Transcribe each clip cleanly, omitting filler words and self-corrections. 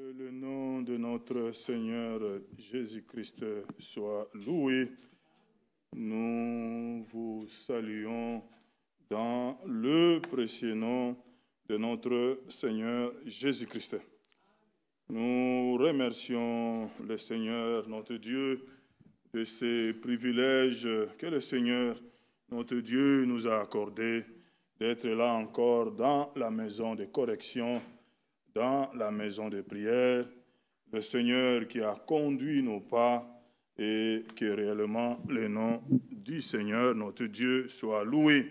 Que le nom de notre Seigneur Jésus-Christ soit loué. Nous vous saluons dans le précieux nom de notre Seigneur Jésus-Christ. Nous remercions le Seigneur, notre Dieu, de ces privilèges que le Seigneur, notre Dieu, nous a accordés d'être là encore dans la maison de correction, dans la maison de prière, le Seigneur qui a conduit nos pas et que réellement le nom du Seigneur, notre Dieu, soit loué.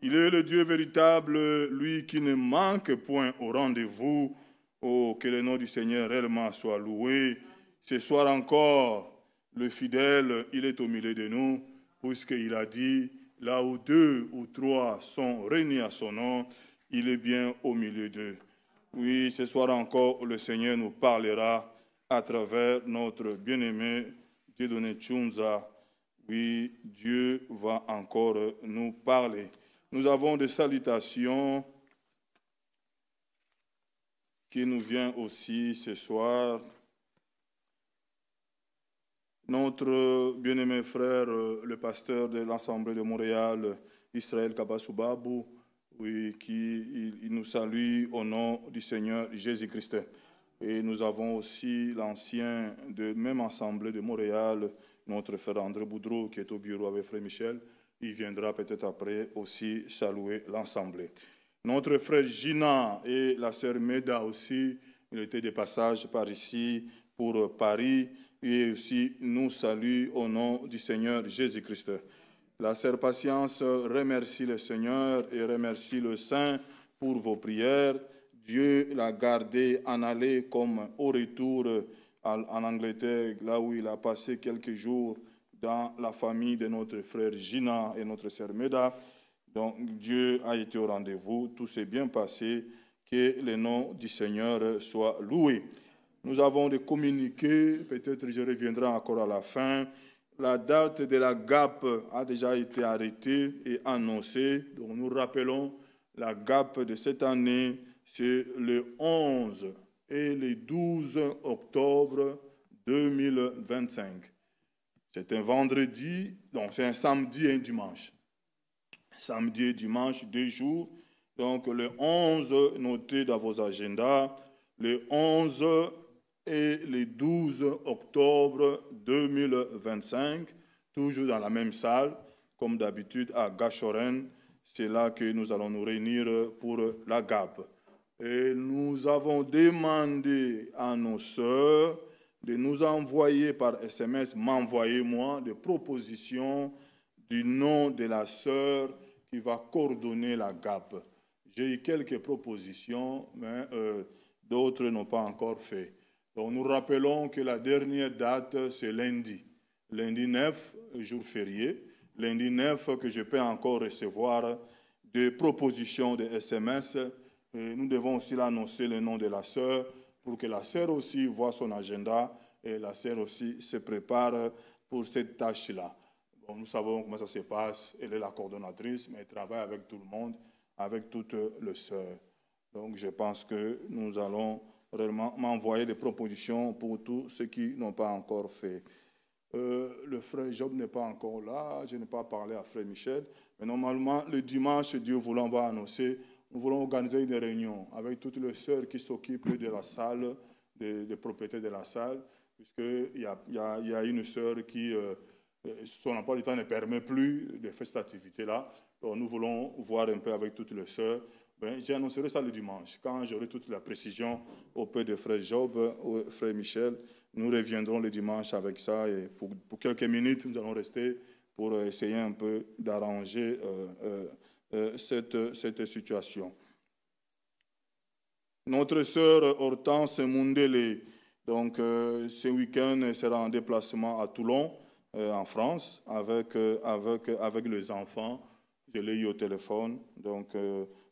Il est le Dieu véritable, lui qui ne manque point au rendez-vous. Oh, que le nom du Seigneur réellement soit loué. Ce soir encore, le fidèle, il est au milieu de nous, puisqu'il a dit, là où 2 ou 3 sont réunis à son nom, il est bien au milieu d'eux. Oui, ce soir encore, le Seigneur nous parlera à travers notre bien-aimé Dieudonné Tchounza. Oui, Dieu va encore nous parler. Nous avons des salutations qui nous viennent aussi ce soir. Notre bien-aimé frère, le pasteur de l'Assemblée de Montréal, Israël Kabasoubabou, oui, il nous salue au nom du Seigneur Jésus-Christ. Et nous avons aussi l'ancien de même Assemblée de Montréal, notre frère André Boudreau, qui est au bureau avec frère Michel. Il viendra peut-être après aussi saluer l'Assemblée. Notre frère Gina et la sœur Meda aussi, il était de passage par ici pour Paris. Et aussi nous salue au nom du Seigneur Jésus-Christ. La sœur Patience remercie le Seigneur et remercie le Saint pour vos prières. Dieu l'a gardé en aller comme au retour en Angleterre, là où il a passé quelques jours dans la famille de notre frère Gina et notre sœur Meda. Donc Dieu a été au rendez-vous, tout s'est bien passé, que le nom du Seigneur soit loué. Nous avons des communiqués, peut-être je reviendrai encore à la fin. La date de la GAP a déjà été arrêtée et annoncée. Donc nous rappelons, la GAP de cette année, c'est le 11 et le 12 octobre 2025. C'est un vendredi, donc c'est un samedi et un dimanche. Samedi et dimanche, 2 jours. Donc le 11, notez dans vos agendas, le 11 et le 12 octobre 2025, toujours dans la même salle, comme d'habitude à Gachoren. C'est là que nous allons nous réunir pour la GAP. Et nous avons demandé à nos sœurs de nous envoyer par SMS, m'envoyer-moi, des propositions du nom de la sœur qui va coordonner la GAP. J'ai eu quelques propositions, mais d'autres n'ont pas encore fait. Donc nous rappelons que la dernière date, c'est lundi. Lundi 9, jour férié. Lundi 9, que je peux encore recevoir des propositions de SMS. Et nous devons aussi l'annoncer le nom de la sœur pour que la sœur aussi voit son agenda et la sœur aussi se prépare pour cette tâche-là. Bon, nous savons comment ça se passe. Elle est la coordonnatrice, mais elle travaille avec tout le monde, avec toutes les sœurs. Donc je pense que nous allons réellement m'envoyer des propositions pour tous ceux qui n'ont pas encore fait. Le frère Job n'est pas encore là, je n'ai pas parlé à frère Michel, mais normalement, le dimanche, Dieu voulant, on va annoncer, nous voulons organiser une réunion avec toutes les sœurs qui s'occupent de la salle, des propriétaires de la salle, puisqu'il y a une sœur qui, son emploi du temps ne permet plus de faire cette activité-là. Donc nous voulons voir un peu avec toutes les sœurs. Ben, j'annoncerai ça le dimanche. Quand j'aurai toute la précision auprès de frère Job ou frère Michel, nous reviendrons le dimanche avec ça. Et pour quelques minutes, nous allons rester pour essayer un peu d'arranger cette situation. Notre sœur Hortense Mundele, donc ce week-end, sera en déplacement à Toulon, en France, avec les enfants. Je l'ai eu au téléphone. Donc,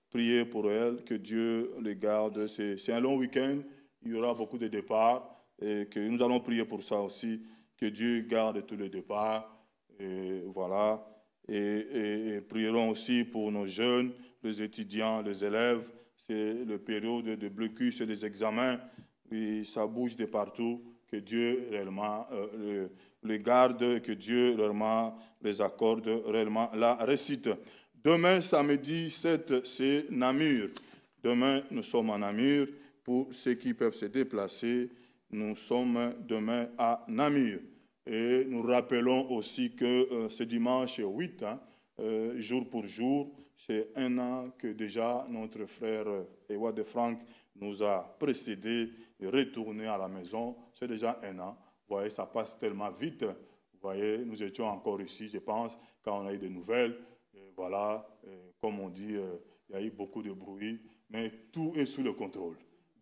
priez pour elle, que Dieu les garde. C'est un long week-end, il y aura beaucoup de départs et que nous allons prier pour ça aussi, que Dieu garde tous les départs. Et voilà. Et prierons aussi pour nos jeunes, les étudiants, les élèves. C'est le période de blocus et des examens. oui, ça bouge de partout, que Dieu réellement les garde, que Dieu réellement les accorde réellement la réussite. Demain, samedi 7, c'est Namur. Demain, nous sommes à Namur. Pour ceux qui peuvent se déplacer, nous sommes demain à Namur. Et nous rappelons aussi que ce dimanche 8, jour pour jour, c'est un an que déjà notre frère Ewa de Franck nous a précédés et retourné à la maison. C'est déjà un an. Vous voyez, ça passe tellement vite. Vous voyez, nous étions encore ici, je pense, quand on a eu des nouvelles. Et voilà, comme on dit, il y a eu beaucoup de bruit, mais tout est sous le contrôle.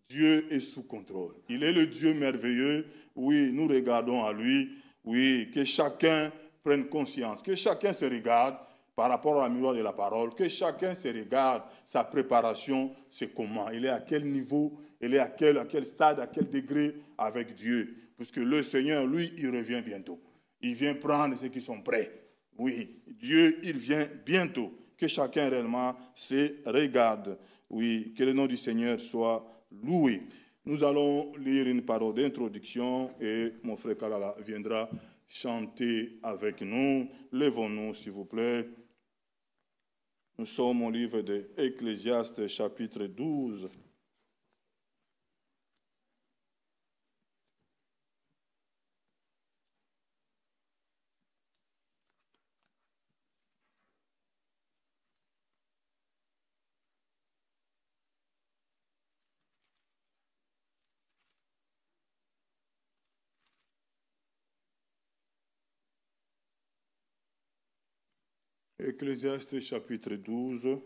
Dieu est sous contrôle. Il est le Dieu merveilleux. Oui, nous regardons à lui. Oui, que chacun prenne conscience, que chacun se regarde par rapport à la miroir de la parole, que chacun se regarde, sa préparation, c'est comment, il est à quel niveau, il est à quel stade, à quel degré avec Dieu. Puisque le Seigneur, lui, il revient bientôt. Il vient prendre ceux qui sont prêts. Oui, Dieu, il vient bientôt. Que chacun réellement se regarde. Oui, que le nom du Seigneur soit loué. Nous allons lire une parole d'introduction et mon frère Kalala viendra chanter avec nous. Lèvons-nous, s'il vous plaît. Nous sommes au livre de Ecclésiaste, chapitre 12. Ecclésiaste, chapitre 12.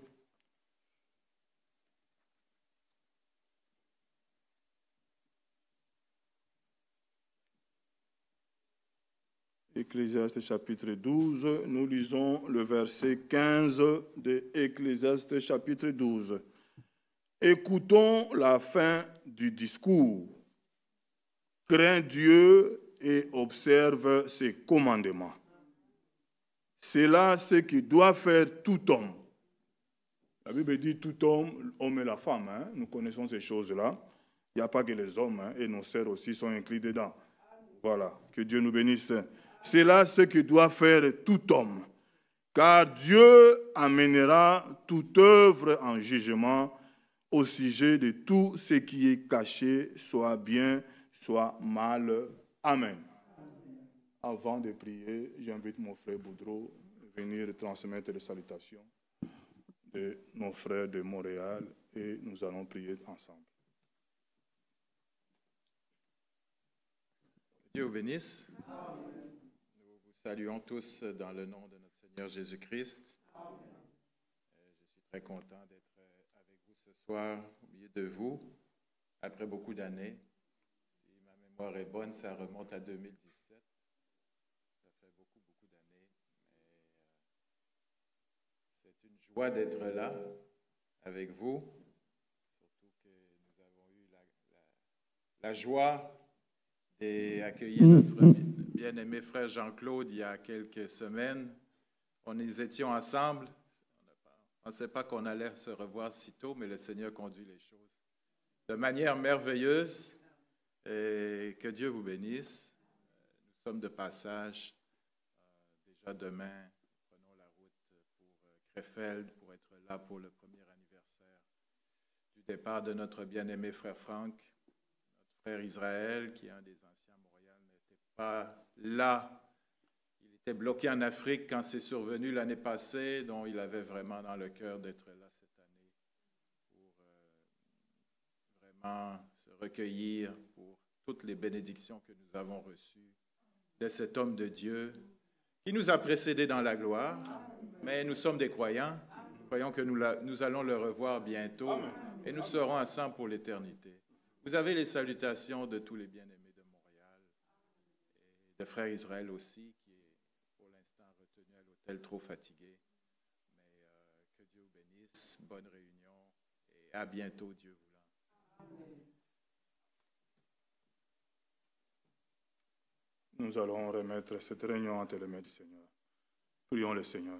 Ecclésiaste chapitre 12, nous lisons le verset 15 de Ecclésiaste chapitre 12. Écoutons la fin du discours. Crains Dieu et observe ses commandements. C'est là ce que doit faire tout homme. La Bible dit tout homme, l'homme et la femme. Hein? Nous connaissons ces choses-là. Il n'y a pas que les hommes, hein? Et nos sœurs aussi sont inclus dedans. Voilà, que Dieu nous bénisse. C'est là ce que doit faire tout homme, car Dieu amènera toute œuvre en jugement au sujet de tout ce qui est caché, soit bien, soit mal. Amen. Avant de prier, j'invite mon frère Boudreau à venir transmettre les salutations de nos frères de Montréal et nous allons prier ensemble. Dieu vous bénisse. Amen. Nous vous saluons tous dans le nom de notre Seigneur Jésus-Christ. Je suis très content d'être avec vous ce soir, au milieu de vous, après beaucoup d'années. Si ma mémoire est bonne, ça remonte à 2017. Ça fait beaucoup d'années. Mais c'est une joie d'être là avec vous, surtout que nous avons eu la joie d'accueillir notre bien-aimé frère Jean-Claude il y a quelques semaines. Nous étions ensemble. On ne sait pas qu'on allait se revoir si tôt, mais le Seigneur conduit les choses de manière merveilleuse. Et que Dieu vous bénisse. Nous sommes de passage. Déjà demain, nous prenons la route pour Krefeld pour être là pour le premier anniversaire du départ de notre bien-aimé frère Franck. Notre frère Israël, qui est un des anciens Montréal, n'était pas là. Il était bloqué en Afrique quand c'est survenu l'année passée, dont il avait vraiment dans le cœur d'être là cette année pour vraiment se recueillir pour toutes les bénédictions que nous avons reçues de cet homme de Dieu qui nous a précédés dans la gloire. Mais nous sommes des croyants. Nous croyons que nous allons le revoir bientôt et nous serons ensemble pour l'éternité. Vous avez les salutations de tous les bien-aimés de Montréal et de frère Israël aussi, qui est pour l'instant retenu à l'hôtel trop fatigué. Mais que Dieu vous bénisse, bonne réunion et à bientôt, Dieu voulant. Nous allons remettre cette réunion entre les mains du Seigneur. Prions le Seigneur.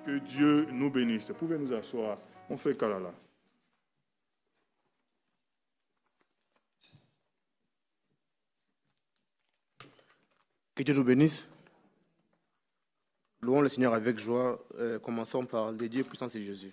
Que Dieu nous bénisse. Vous pouvez nous asseoir. On fait Kalala. Que Dieu nous bénisse. Louons le Seigneur avec joie. Commençons par le Dieu puissant, c'est Jésus.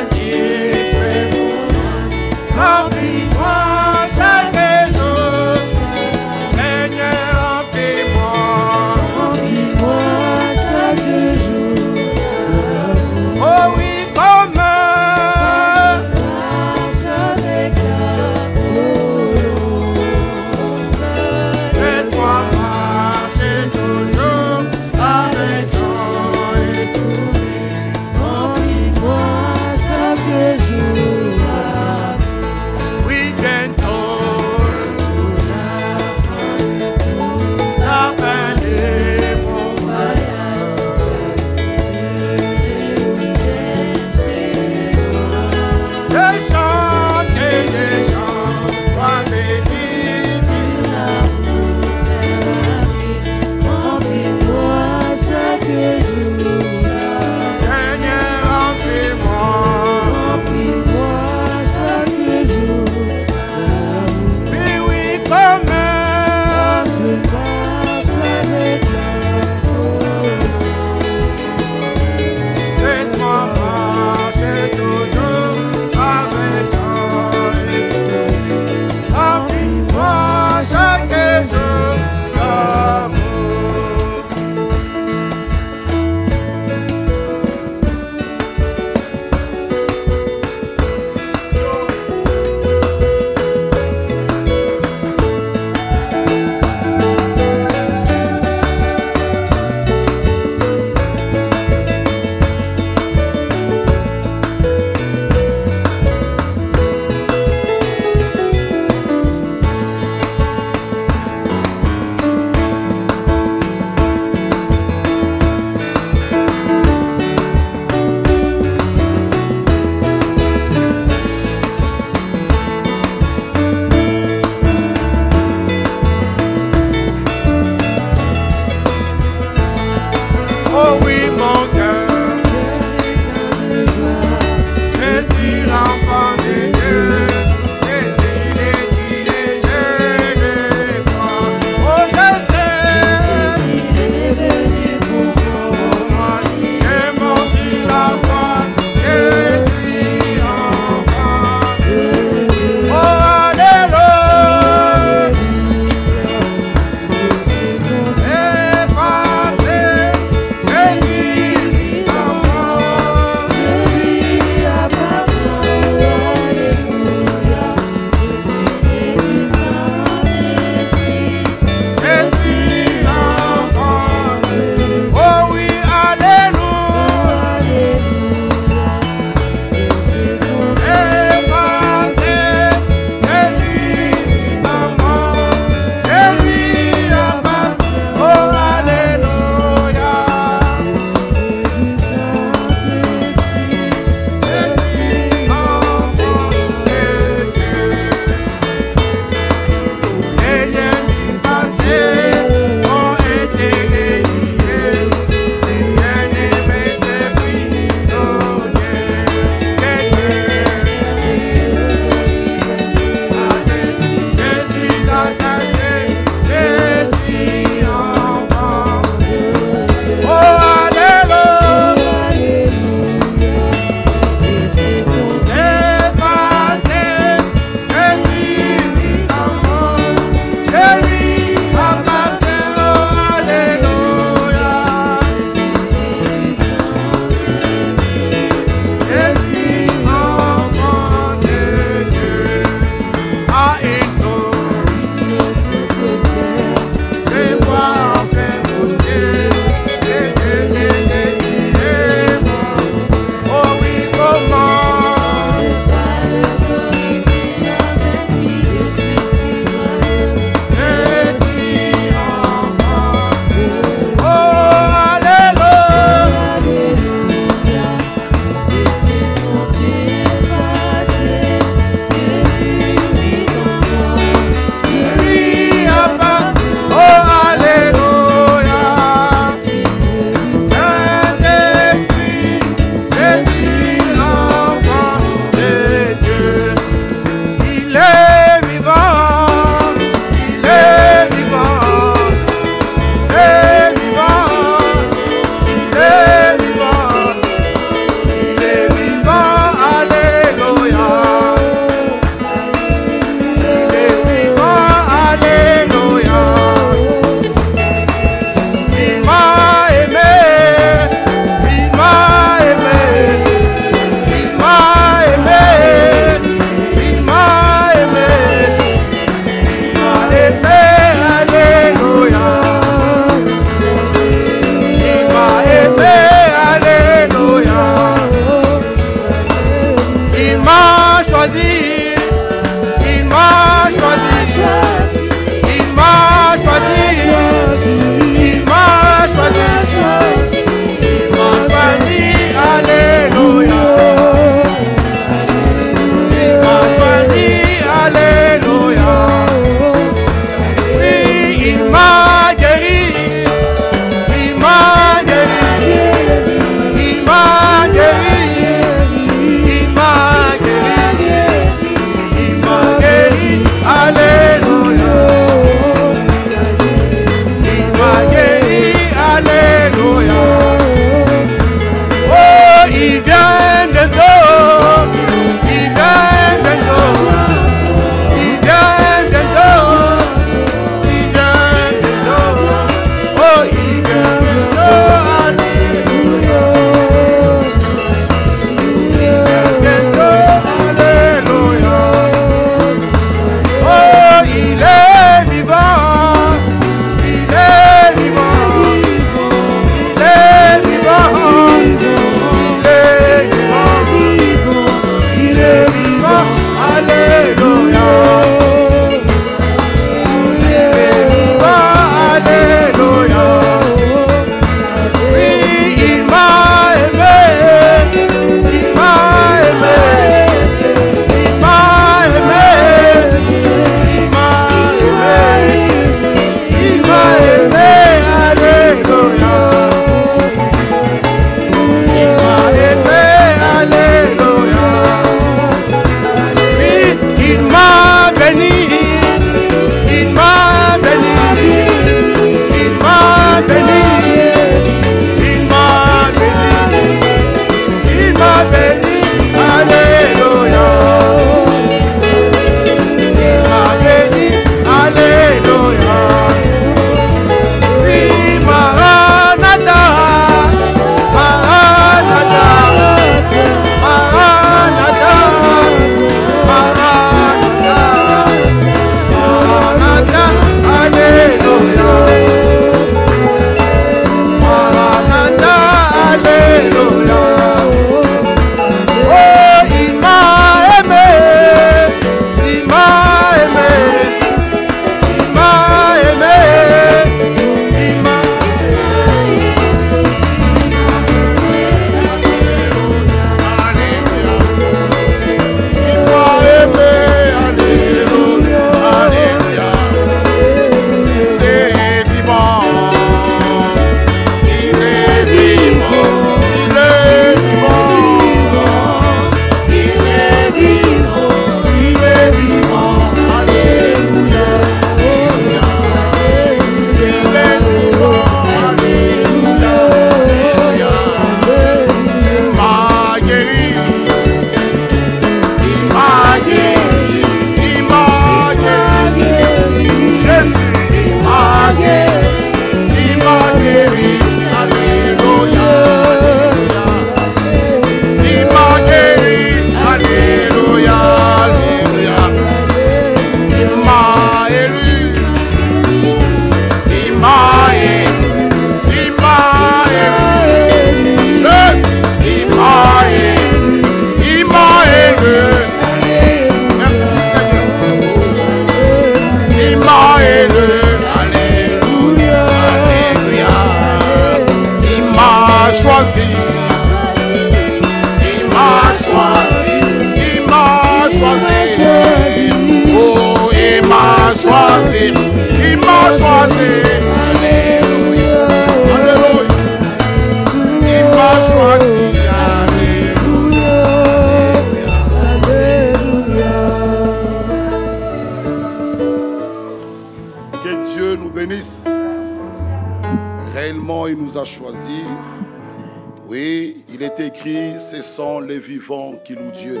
Qui loue Dieu.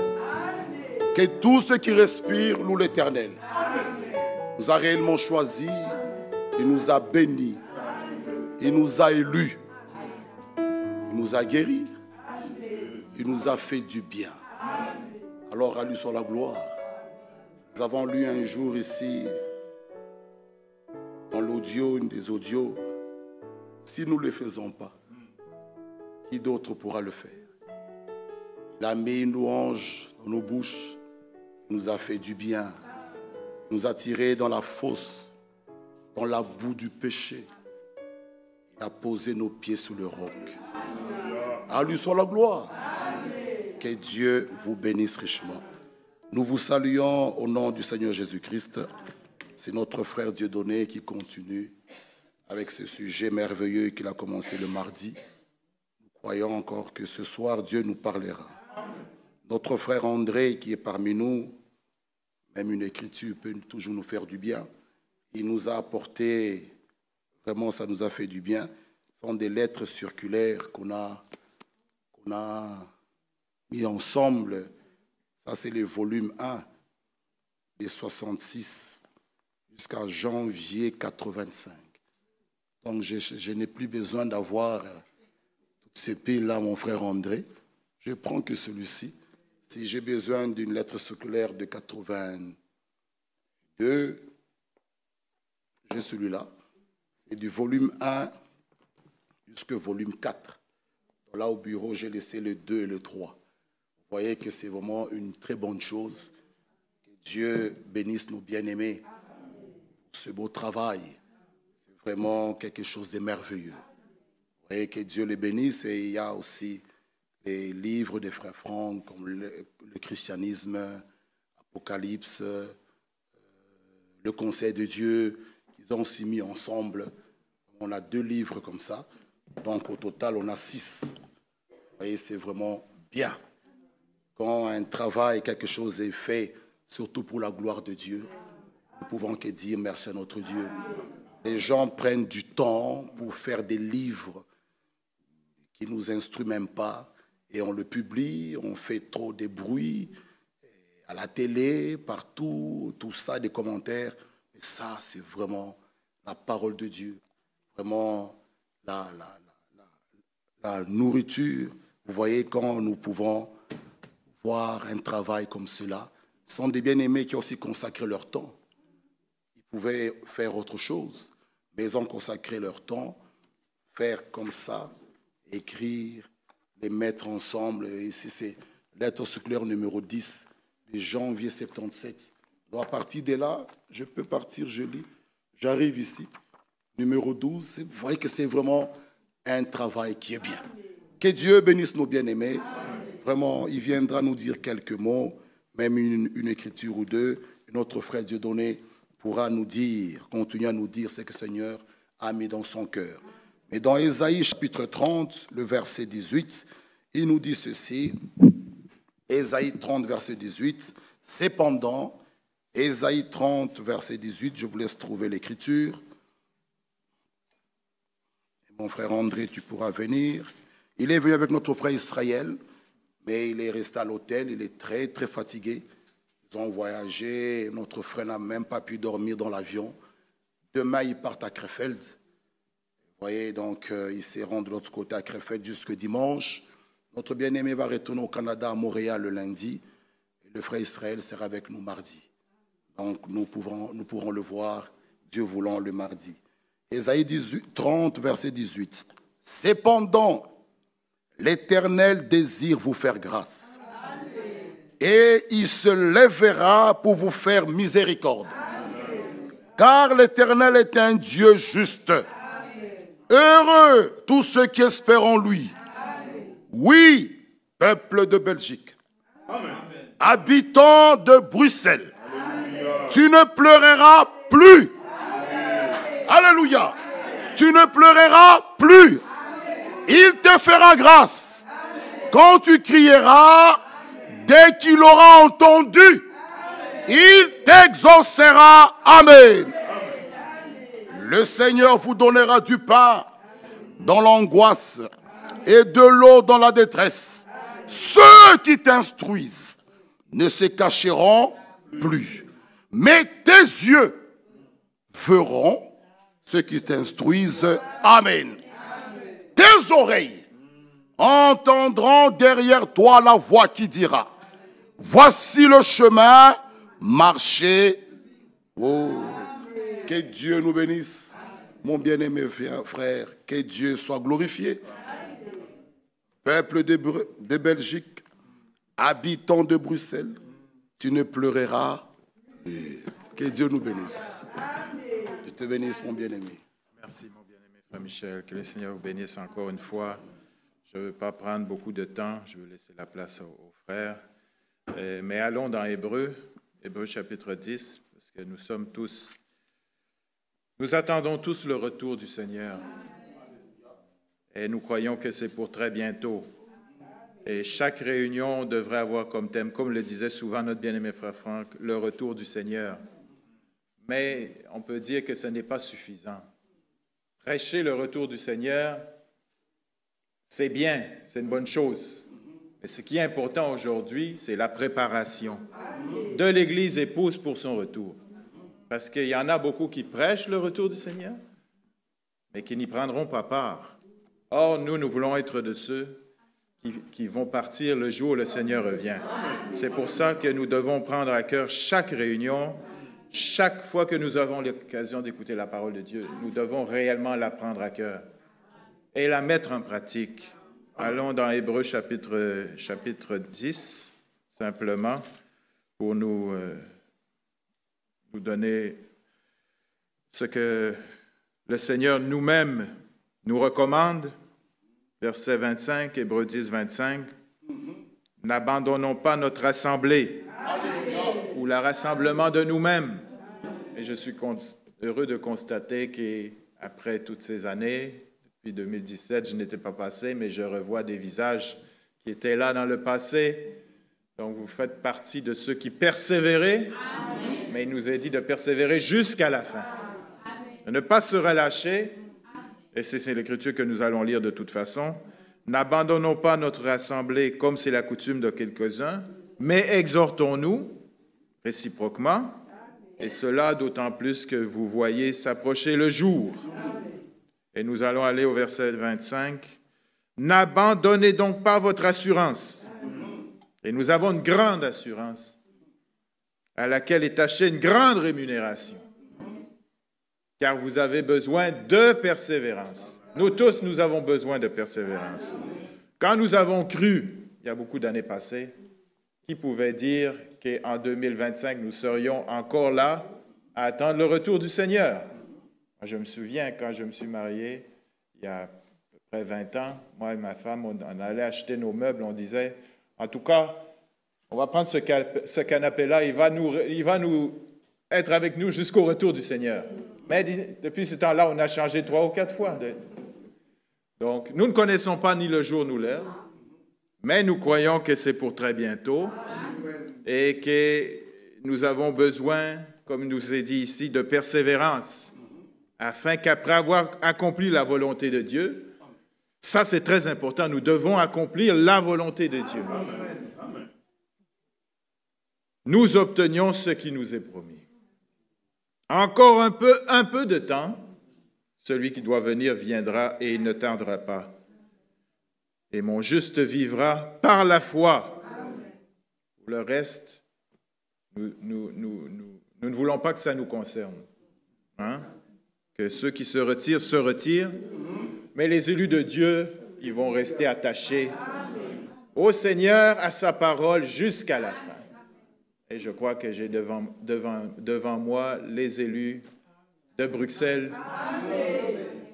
Que tout ce qui respire loue l'Éternel. Il nous a réellement choisis, il nous a bénis, il nous a élus, il nous a guéris, il nous a fait du bien. Alors à lui soit la gloire. Nous avons lu un jour ici, dans l'audio, une des audios, si nous ne le faisons pas, qui d'autre pourra le faire? Il a mis une louange dans nos bouches, il nous a fait du bien, il nous a tirés dans la fosse, dans la boue du péché. Il a posé nos pieds sous le roc. À lui soit la gloire. Que Dieu vous bénisse richement. Nous vous saluons au nom du Seigneur Jésus-Christ. C'est notre frère Dieudonné qui continue avec ce sujet merveilleux qu'il a commencé le mardi. Nous croyons encore que ce soir, Dieu nous parlera. Notre frère André qui est parmi nous, même une écriture peut toujours nous faire du bien. Il nous a apporté, vraiment ça nous a fait du bien. Ce sont des lettres circulaires qu'on a mis ensemble. Ça c'est le volume 1 des 66 jusqu'à janvier 85. Donc je n'ai plus besoin d'avoir toutes ces piles-là, mon frère André. Je prends que celui-ci. Si j'ai besoin d'une lettre circulaire de 82, j'ai celui-là. C'est du volume 1 jusqu'au volume 4. Donc là, au bureau, j'ai laissé le 2 et le 3. Vous voyez que c'est vraiment une très bonne chose. Que Dieu bénisse nos bien-aimés pour ce beau travail. C'est vraiment quelque chose de merveilleux. Vous voyez que Dieu les bénisse. Et il y a aussi les livres des frères Franck, comme le christianisme, Apocalypse, le conseil de Dieu, qu'ils ont aussi mis ensemble. On a 2 livres comme ça. Donc au total, on a 6. Vous voyez, c'est vraiment bien. Quand un travail, quelque chose est fait, surtout pour la gloire de Dieu, nous pouvons que dire merci à notre Dieu. Les gens prennent du temps pour faire des livres qui ne nous instruisent même pas. Et on le publie, on fait trop de bruit, à la télé, partout, tout ça, des commentaires. Et ça, c'est vraiment la parole de Dieu, vraiment la nourriture. Vous voyez, quand nous pouvons voir un travail comme cela, ce sont des bien-aimés qui ont aussi consacré leur temps. Ils pouvaient faire autre chose, mais ils ont consacré leur temps, faire comme ça, écrire, les mettre ensemble. Et ici, c'est lettre circulaire numéro 10 de janvier 77. Donc, à partir de là, je peux partir, je lis. J'arrive ici, numéro 12. Vous voyez que c'est vraiment un travail qui est bien. Que Dieu bénisse nos bien-aimés. Vraiment, il viendra nous dire quelques mots, même une écriture ou deux. Et notre frère Dieudonné pourra nous dire, continuer à nous dire ce que le Seigneur a mis dans son cœur. Mais dans Ésaïe chapitre 30, le verset 18, il nous dit ceci. Ésaïe 30, verset 18. Cependant, Ésaïe 30, verset 18, je vous laisse trouver l'écriture. Mon frère André, tu pourras venir. Il est venu avec notre frère Israël, mais il est resté à l'hôtel, il est très, très fatigué. Ils ont voyagé, notre frère n'a même pas pu dormir dans l'avion. Demain, ils partent à Krefeld. Vous voyez, donc, ils se rendent de l'autre côté à Krefeld jusqu'au dimanche. Notre bien-aimé va retourner au Canada, à Montréal, le lundi. Et le frère Israël sera avec nous mardi. Donc, nous pourrons le voir, Dieu voulant, le mardi. Ésaïe 30, verset 18. Cependant, l'Éternel désire vous faire grâce. Et il se lèvera pour vous faire miséricorde. Car l'Éternel est un Dieu juste. Heureux tous ceux qui espèrent en lui. Oui, peuple de Belgique. Habitants de Bruxelles. Tu ne pleureras plus. Alléluia. Tu ne pleureras plus. Il te fera grâce. Quand tu crieras, dès qu'il aura entendu, il t'exaucera. Amen. Le Seigneur vous donnera du pain dans l'angoisse et de l'eau dans la détresse. Ceux qui t'instruisent ne se cacheront plus. Mais tes yeux verront ceux qui t'instruisent. Amen. Tes oreilles entendront derrière toi la voix qui dira, voici le chemin, marchez. Oh, que Dieu nous bénisse. Mon bien-aimé frère, que Dieu soit glorifié. Peuple de Belgique, habitants de Bruxelles, tu ne pleureras plus. Que Dieu nous bénisse. Je te bénisse, mon bien-aimé. Merci, mon bien-aimé frère Michel. Que le Seigneur vous bénisse encore une fois. Je ne veux pas prendre beaucoup de temps. Je veux laisser la place aux frères. Mais allons dans Hébreux chapitre 10, parce que nous attendons tous le retour du Seigneur. Et nous croyons que c'est pour très bientôt. Et chaque réunion devrait avoir comme thème, comme le disait souvent notre bien-aimé frère Franck, le retour du Seigneur. Mais on peut dire que ce n'est pas suffisant. Prêcher le retour du Seigneur, c'est bien, c'est une bonne chose. Mais ce qui est important aujourd'hui, c'est la préparation de l'Église épouse pour son retour. Parce qu'il y en a beaucoup qui prêchent le retour du Seigneur, mais qui n'y prendront pas part. Or, nous voulons être de ceux qui vont partir le jour où le Seigneur revient. C'est pour ça que nous devons prendre à cœur chaque réunion, chaque fois que nous avons l'occasion d'écouter la parole de Dieu. Nous devons réellement la prendre à cœur et la mettre en pratique. Allons dans Hébreux chapitre 10, simplement, pour nous donner ce que le Seigneur nous-mêmes nous recommande. Verset 25, Hébreux 10, 25. N'abandonnons pas notre assemblée ou le rassemblement de nous-mêmes. Et je suis heureux de constater qu'après toutes ces années, depuis 2017, je n'étais pas passé, mais je revois des visages qui étaient là dans le passé. Donc, vous faites partie de ceux qui persévéraient, mais il nous est dit de persévérer jusqu'à la fin. De ne pas se relâcher, et c'est l'Écriture que nous allons lire de toute façon. N'abandonnons pas notre assemblée comme c'est la coutume de quelques-uns, mais exhortons-nous réciproquement, Et cela d'autant plus que vous voyez s'approcher le jour. Et nous allons aller au verset 25. N'abandonnez donc pas votre assurance. Et nous avons une grande assurance à laquelle est attachée une grande rémunération. Car vous avez besoin de persévérance. Nous tous, nous avons besoin de persévérance. Quand nous avons cru, il y a beaucoup d'années passées, qui pouvait dire qu'en 2025, nous serions encore là à attendre le retour du Seigneur? Moi, je me souviens, quand je me suis marié, il y a à peu près 20 ans, moi et ma femme, on allait acheter nos meubles, on disait, en tout cas, on va prendre ce canapé-là, il va nous être avec nous jusqu'au retour du Seigneur. Mais depuis ce temps-là, on a changé 3 ou 4 fois. Donc, nous ne connaissons pas ni le jour ni l'heure, mais nous croyons que c'est pour très bientôt et que nous avons besoin, comme il nous est dit ici, de persévérance, afin qu'après avoir accompli la volonté de Dieu, ça c'est très important, nous devons accomplir la volonté de Dieu. Nous obtenions ce qui nous est promis. Encore un peu de temps, celui qui doit venir viendra et il ne tardera pas. Et mon juste vivra par la foi. Pour le reste, nous ne voulons pas que ça nous concerne. Hein? Que ceux qui se retirent, mais les élus de Dieu, ils vont rester attachés au Seigneur, à sa parole, jusqu'à la fin. Et je crois que j'ai devant moi les élus de Bruxelles.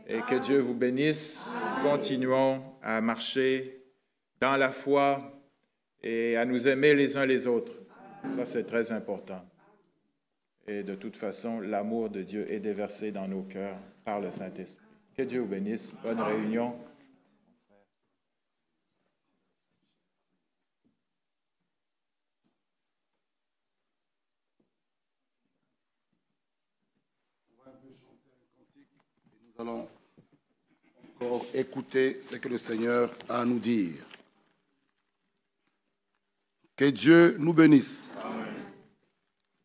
Et que Dieu vous bénisse. Continuons à marcher dans la foi et à nous aimer les uns les autres. Ça, c'est très important. Et de toute façon, l'amour de Dieu est déversé dans nos cœurs par le Saint-Esprit. Que Dieu vous bénisse. Bonne réunion. Nous allons encore écouter ce que le Seigneur a à nous dire. Que Dieu nous bénisse.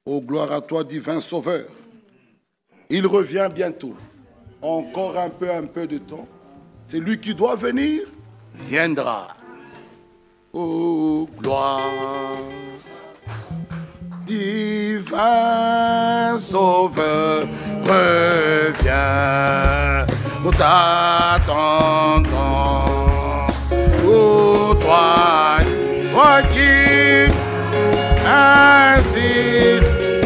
Oh, gloire à toi, divin Sauveur. Il revient bientôt. Encore un peu de temps. C'est lui qui doit venir, viendra. Oh, gloire. Divin Sauveur, reviens. Nous t'attendons. Oh, toi qui ainsi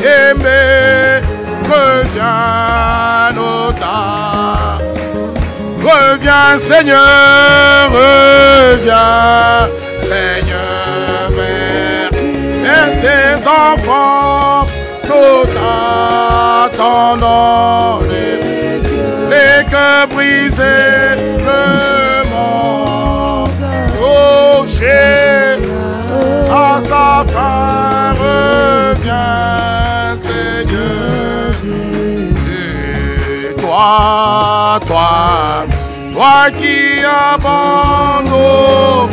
aimé, reviens nos temps. Reviens Seigneur, reviens Seigneur vers tes enfants. Nous t'attendons, les cœurs brisés, le monde touché à sa fin. Reviens Seigneur. Et toi qui abandonnes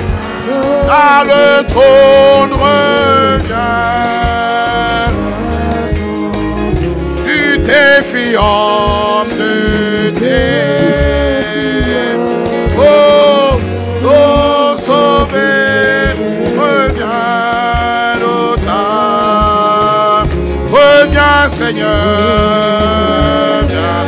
à le trône, reviens. Tu t'es fiant de Dieu. Oh, oh, sauvé, reviens au temps. Reviens Seigneur, viens.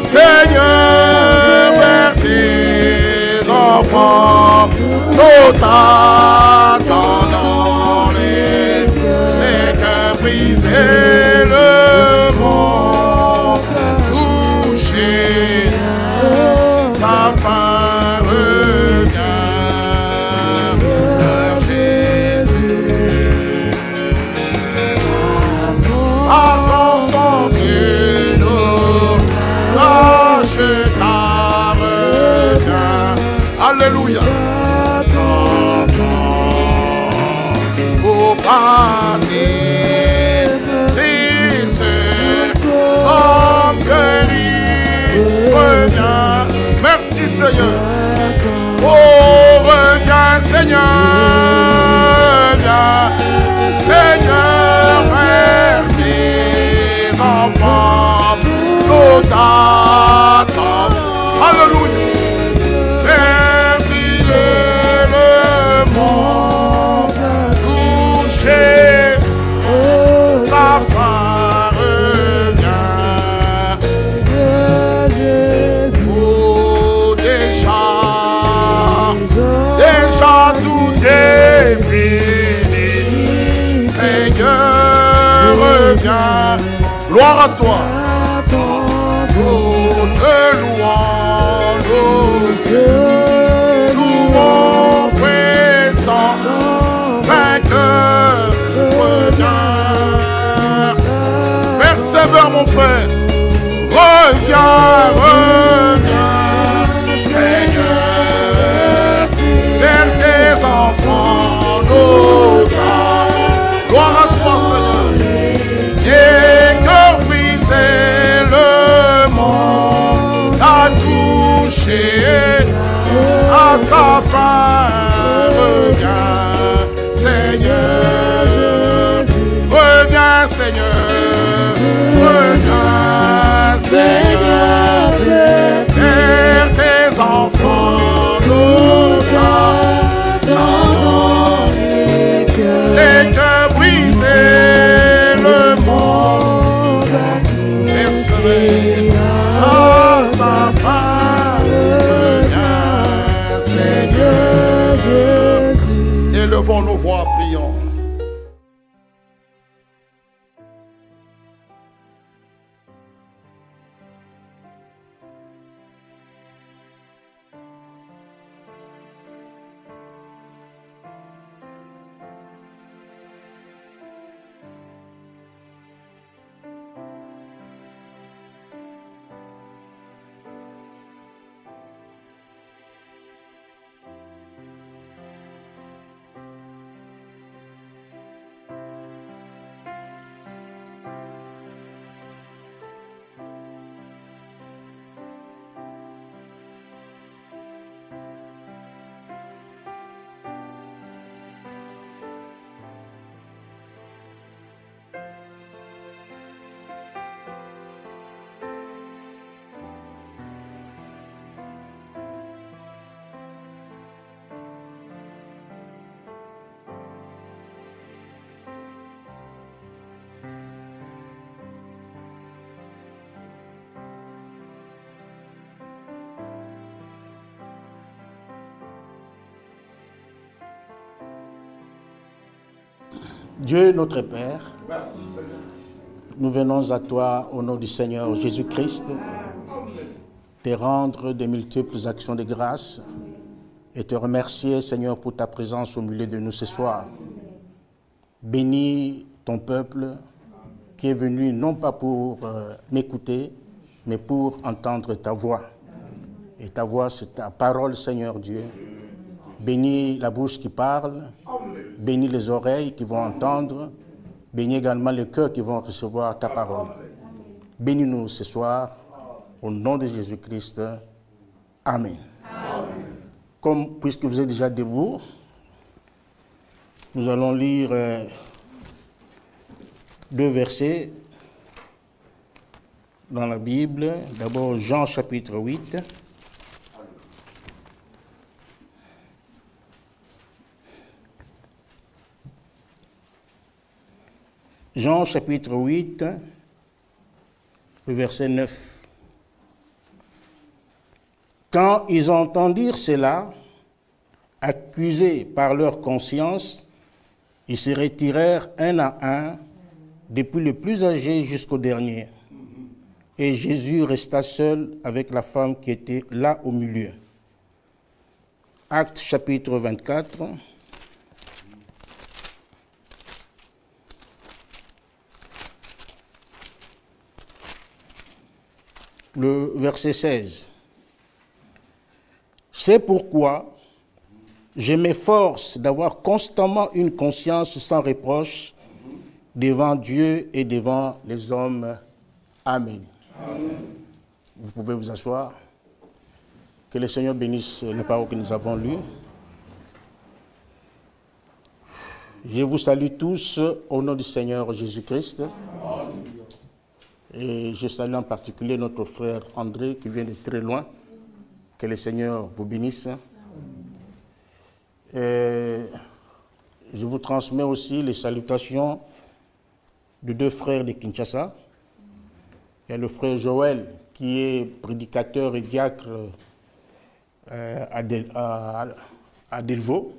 Seigneur, vers tes enfants, nous t'attendons, les cœurs brisés, le monde touché, sa fin revient vers Jésus. Pardon sans Dieu, nous lâche ta revient. Alléluia. Au paradis, sommes guéris. Reviens, merci Seigneur. Oh, reviens Seigneur, viens Seigneur vers tes t'attendent. Alléluia. Faire briller le monde, toucher sa fin revient. Oh, déjà tout est fini. Seigneur, reviens. Gloire à toi. Oh, te louons, puissant, vainqueur, reviens. Persévère mon frère, reviens, Seigneur, vers tes enfants, nos âmes. Gloire à toi, Seigneur. Et cœur brisé, le monde a touché à sa fin. Reviens, Seigneur. Reviens, Seigneur. Reviens, Seigneur. Vers tes enfants, nous attendons. Les cœurs brisés, le monde persévère à sa fin. Reviens, Seigneur Jésus. Élevons nos voix, prions. Dieu notre Père, nous venons à toi au nom du Seigneur Jésus-Christ, te rendre de multiples actions de grâce et te remercier, Seigneur, pour ta présence au milieu de nous ce soir. Bénis ton peuple qui est venu non pas pour m'écouter, mais pour entendre ta voix. Et ta voix, c'est ta parole, Seigneur Dieu. Bénis la bouche qui parle, bénis les oreilles qui vont entendre, bénis également les cœurs qui vont recevoir ta parole. Bénis-nous ce soir, au nom de Jésus-Christ. Amen. Puisque vous êtes déjà debout, nous allons lire deux versets dans la Bible. D'abord, Jean chapitre 8. Jean chapitre 8, le verset 9. Quand ils entendirent cela, accusés par leur conscience, ils se retirèrent un à un, depuis le plus âgé jusqu'au dernier. Et Jésus resta seul avec la femme qui était là au milieu. Actes chapitre 24. Le verset 16. C'est pourquoi je m'efforce d'avoir constamment une conscience sans reproche devant Dieu et devant les hommes. Amen. Amen. Vous pouvez vous asseoir. Que le Seigneur bénisse les paroles que nous avons lues. Je vous salue tous au nom du Seigneur Jésus-Christ. Et je salue en particulier notre frère André qui vient de très loin. Que le Seigneur vous bénisse. Et je vous transmets aussi les salutations de deux frères de Kinshasa. Il y a le frère Joël qui est prédicateur et diacre à Delvaux,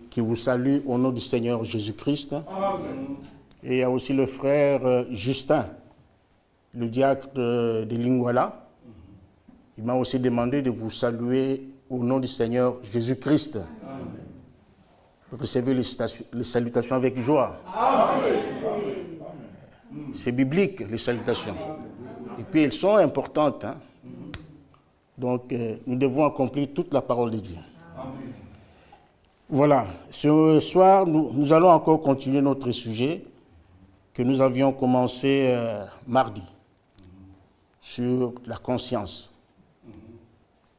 qui vous salue au nom du Seigneur Jésus-Christ. Amen. Et il y a aussi le frère Justin, le diacre de Lingwala. Il m'a aussi demandé de vous saluer au nom du Seigneur Jésus-Christ. Recevez les salutations avec joie. C'est biblique, les salutations. Et puis elles sont importantes. Hein? Donc nous devons accomplir toute la parole de Dieu. Voilà. Ce soir, nous allons encore continuer notre sujet que nous avions commencé mardi sur la conscience.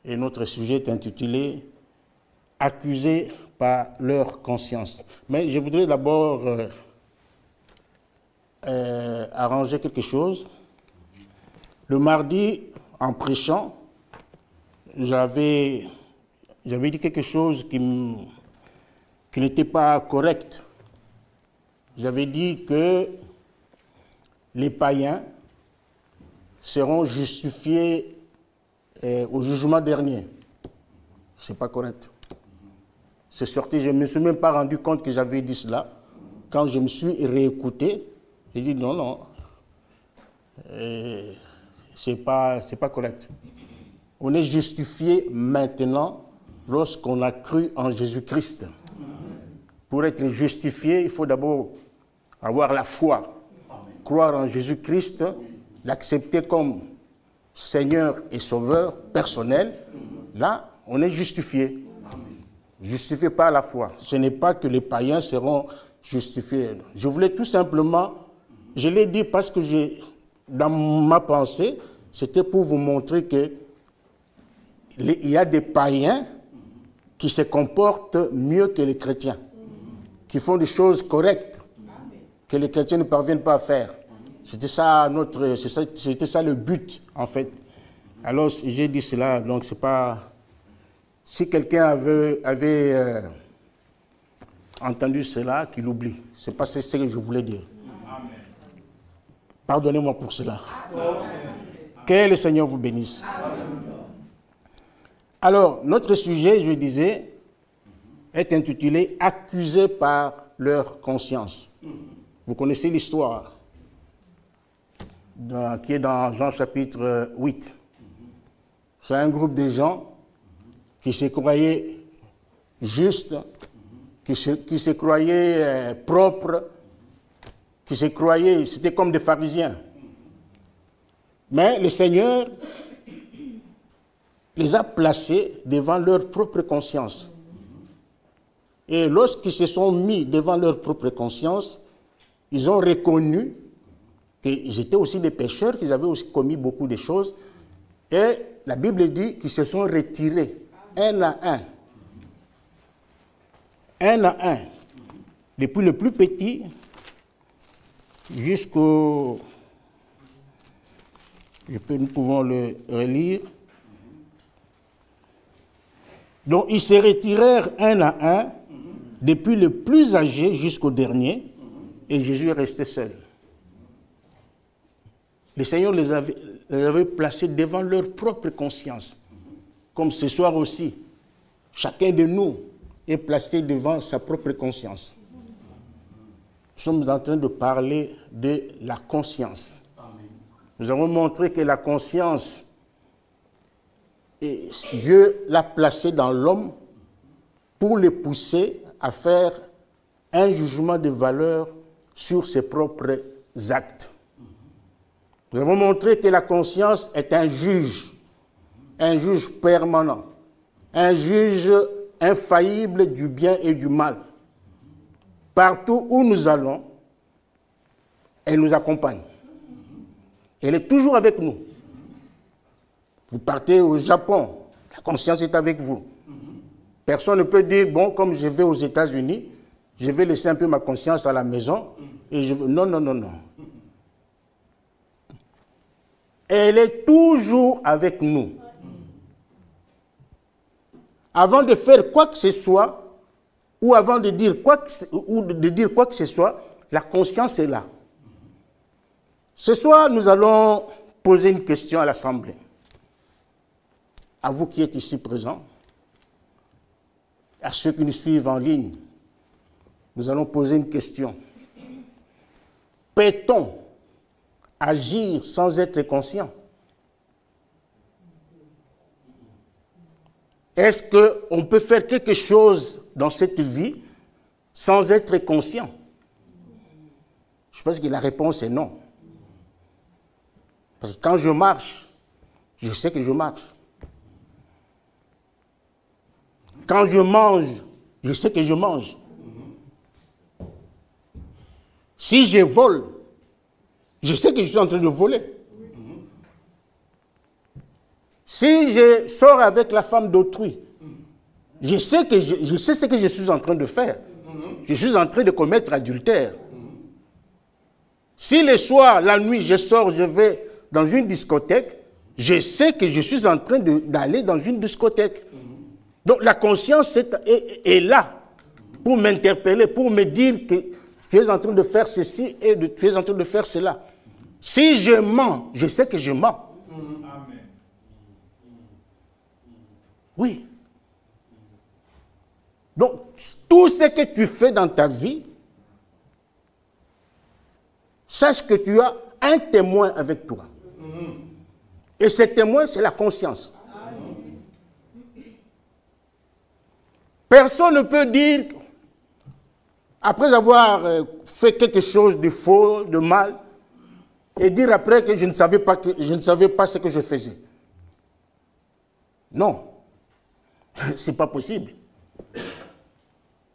Et notre sujet est intitulé « Accusés par leur conscience ». Mais je voudrais d'abord arranger quelque chose. Le mardi, en prêchant, j'avais dit quelque chose qui n'était pas correct. J'avais dit que les païens seront justifiés au jugement dernier. Ce n'est pas correct. C'est sorti, je ne me suis même pas rendu compte que j'avais dit cela. Quand je me suis réécouté, j'ai dit non, ce n'est pas correct. On est justifié maintenant lorsqu'on a cru en Jésus-Christ. Pour être justifié, il faut d'abord avoir la foi, croire en Jésus-Christ, l'accepter comme Seigneur et Sauveur personnel. Là, on est justifié. Justifié par la foi. Ce n'est pas que les païens seront justifiés. Je voulais tout simplement, je l'ai dit parce que dans ma pensée, c'était pour vous montrer que il y a des païens qui se comportent mieux que les chrétiens, qui font des choses correctes que les chrétiens ne parviennent pas à faire. C'était ça le but, en fait. Alors, j'ai dit cela, donc c'est pas... Si quelqu'un avait entendu cela, qu'il oublie. C'est pas ce que je voulais dire. Pardonnez-moi pour cela. Que le Seigneur vous bénisse. Alors, notre sujet, je disais, est intitulé « Accusés par leur conscience ». Vous connaissez l'histoire qui est dans Jean chapitre 8. C'est un groupe de gens qui se croyaient justes, qui se croyaient propres, qui se croyaient, c'était comme des pharisiens. Mais le Seigneur les a placés devant leur propre conscience. Et lorsqu'ils se sont mis devant leur propre conscience, ils ont reconnu qu'ils étaient aussi des pécheurs, qu'ils avaient aussi commis beaucoup de choses. Et la Bible dit qu'ils se sont retirés, un à un. Un à un. Depuis le plus petit jusqu'au... Nous pouvons le relire. Donc, ils se retirèrent un à un, depuis le plus âgé jusqu'au dernier, et Jésus est resté seul. Le Seigneur les avait placés devant leur propre conscience. Comme ce soir aussi, chacun de nous est placé devant sa propre conscience. Nous sommes en train de parler de la conscience. Nous avons montré que la conscience, Dieu l'a placée dans l'homme pour le pousser à faire un jugement de valeur sur ses propres actes. Nous avons montré que la conscience est un juge permanent, un juge infaillible du bien et du mal. Partout où nous allons, elle nous accompagne. Elle est toujours avec nous. Vous partez au Japon, la conscience est avec vous. Personne ne peut dire, bon, comme je vais aux États-Unis, je vais laisser un peu ma conscience à la maison. Et je veux... Non, non, non, non. Elle est toujours avec nous. Avant de faire quoi que ce soit, ou avant de dire quoi que ce soit, la conscience est là. Ce soir, nous allons poser une question à l'Assemblée. À vous qui êtes ici présents, à ceux qui nous suivent en ligne, nous allons poser une question. Peut-on agir sans être conscient? Est-ce qu'on peut faire quelque chose dans cette vie sans être conscient? Je pense que la réponse est non. Parce que quand je marche, je sais que je marche. Quand je mange, je sais que je mange. Si je vole, je sais que je suis en train de voler. Si je sors avec la femme d'autrui, je sais ce que je suis en train de faire. Je suis en train de commettre adultère. Si le soir, la nuit, je sors, je vais dans une discothèque, je sais que je suis en train d'aller dans une discothèque. Donc la conscience est là pour m'interpeller, pour me dire que tu es en train de faire ceci et tu es en train de faire cela. Si je mens, je sais que je mens. Oui. Donc, tout ce que tu fais dans ta vie, sache que tu as un témoin avec toi. Et ce témoin, c'est la conscience. Personne ne peut dire, après avoir fait quelque chose de faux, de mal, et dire après que je ne savais pas ce que je faisais. Non. Ce n'est pas possible.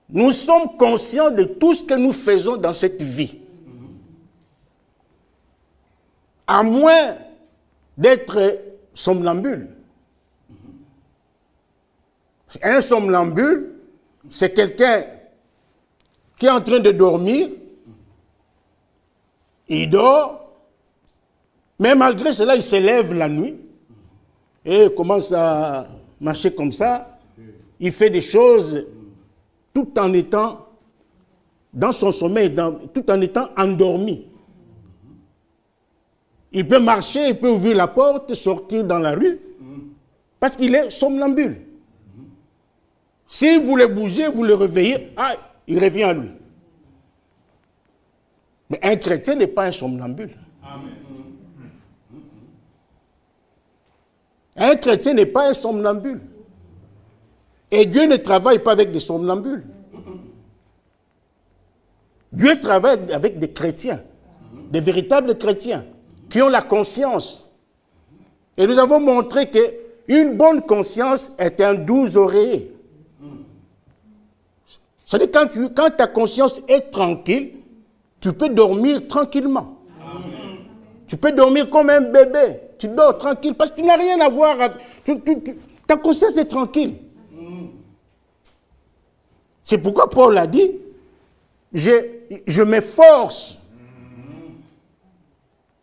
Nous sommes conscients de tout ce que nous faisons dans cette vie. À moins d'être somnambule. Un somnambule, c'est quelqu'un qui est en train de dormir, il dort, mais malgré cela, il se lève la nuit et commence à marcher comme ça. Il fait des choses tout en étant dans son sommeil, tout en étant endormi. Il peut marcher, il peut ouvrir la porte, sortir dans la rue, parce qu'il est somnambule. Si vous le bougez, vous le réveillez, il revient à lui. Mais un chrétien n'est pas un somnambule. Amen. Un chrétien n'est pas un somnambule. Et Dieu ne travaille pas avec des somnambules. Dieu travaille avec des chrétiens, des véritables chrétiens, qui ont la conscience. Et nous avons montré qu'une bonne conscience est un doux oreiller. C'est-à-dire quand ta conscience est tranquille, tu peux dormir tranquillement. Amen. Tu peux dormir comme un bébé. Tu dors tranquille parce que tu n'as rien à voir avec... ta conscience est tranquille. C'est pourquoi Paul a dit, je m'efforce.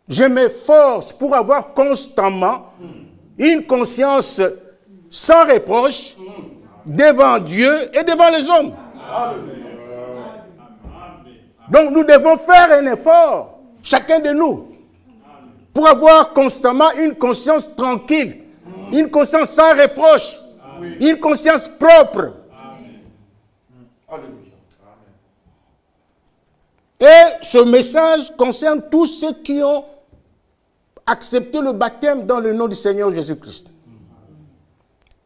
Je m'efforce pour avoir constamment une conscience sans reproche devant Dieu et devant les hommes. Donc nous devons faire un effort, chacun de nous, pour avoir constamment une conscience tranquille, une conscience sans reproche, une conscience propre. Et ce message concerne tous ceux qui ont accepté le baptême dans le nom du Seigneur Jésus-Christ.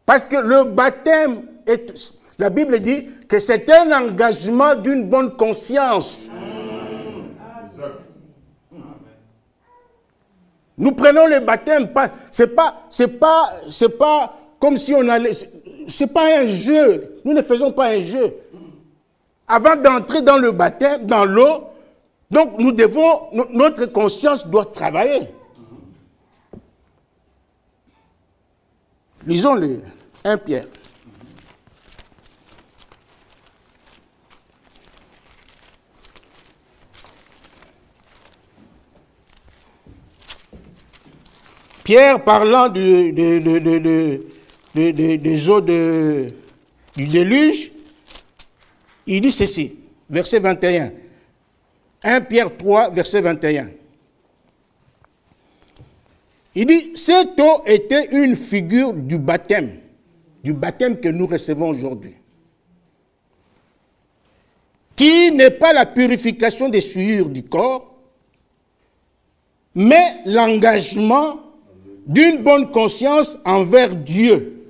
Parce que le baptême, la Bible dit que c'est un engagement d'une bonne conscience. Nous prenons le baptême, c'est pas comme si on allait, c'est pas un jeu. Nous ne faisons pas un jeu. Avant d'entrer dans le baptême, dans l'eau, donc notre conscience doit travailler. Lisons le 1 Pierre. Pierre, parlant des eaux du déluge, il dit ceci, verset 21. 1 Pierre 3, verset 21. Il dit, cette eau était une figure du baptême que nous recevons aujourd'hui, qui n'est pas la purification des souillures du corps, mais l'engagement d'une bonne conscience envers Dieu.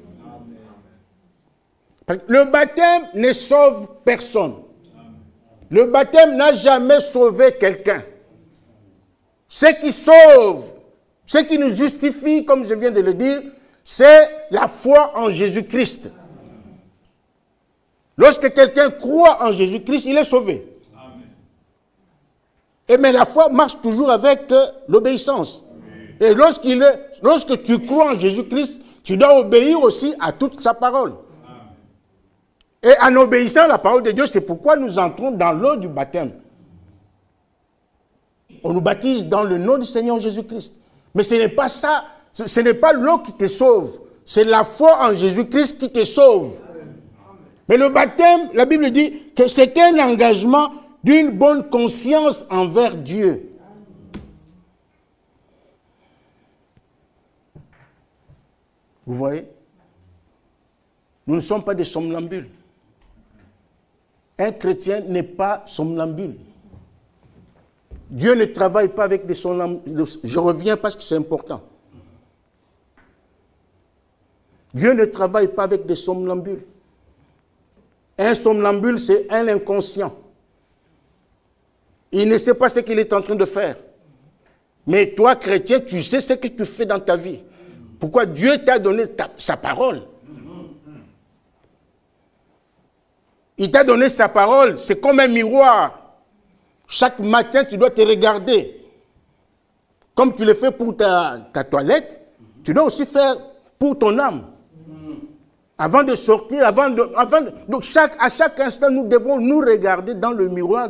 Parce que le baptême ne sauve personne. Le baptême n'a jamais sauvé quelqu'un. Ce qui sauve, ce qui nous justifie, comme je viens de le dire, c'est la foi en Jésus-Christ. Lorsque quelqu'un croit en Jésus-Christ, il est sauvé. Et mais la foi marche toujours avec l'obéissance. Et lorsque tu crois en Jésus-Christ, tu dois obéir aussi à toute sa parole. Et en obéissant à la parole de Dieu, c'est pourquoi nous entrons dans l'eau du baptême. On nous baptise dans le nom du Seigneur Jésus-Christ. Mais ce n'est pas ça, ce n'est pas l'eau qui te sauve, c'est la foi en Jésus-Christ qui te sauve. Mais le baptême, la Bible dit que c'est un engagement d'une bonne conscience envers Dieu. Vous voyez? Nous ne sommes pas des somnambules. Un chrétien n'est pas somnambule. Dieu ne travaille pas avec des somnambules. Je reviens parce que c'est important. Dieu ne travaille pas avec des somnambules. Un somnambule, c'est un inconscient. Il ne sait pas ce qu'il est en train de faire. Mais toi, chrétien, tu sais ce que tu fais dans ta vie. Pourquoi Dieu t'a donné sa parole. Il t'a donné sa parole, c'est comme un miroir. Chaque matin, tu dois te regarder. Comme tu le fais pour ta toilette, tu dois aussi faire pour ton âme. Avant de sortir, donc à chaque instant, nous devons nous regarder dans le miroir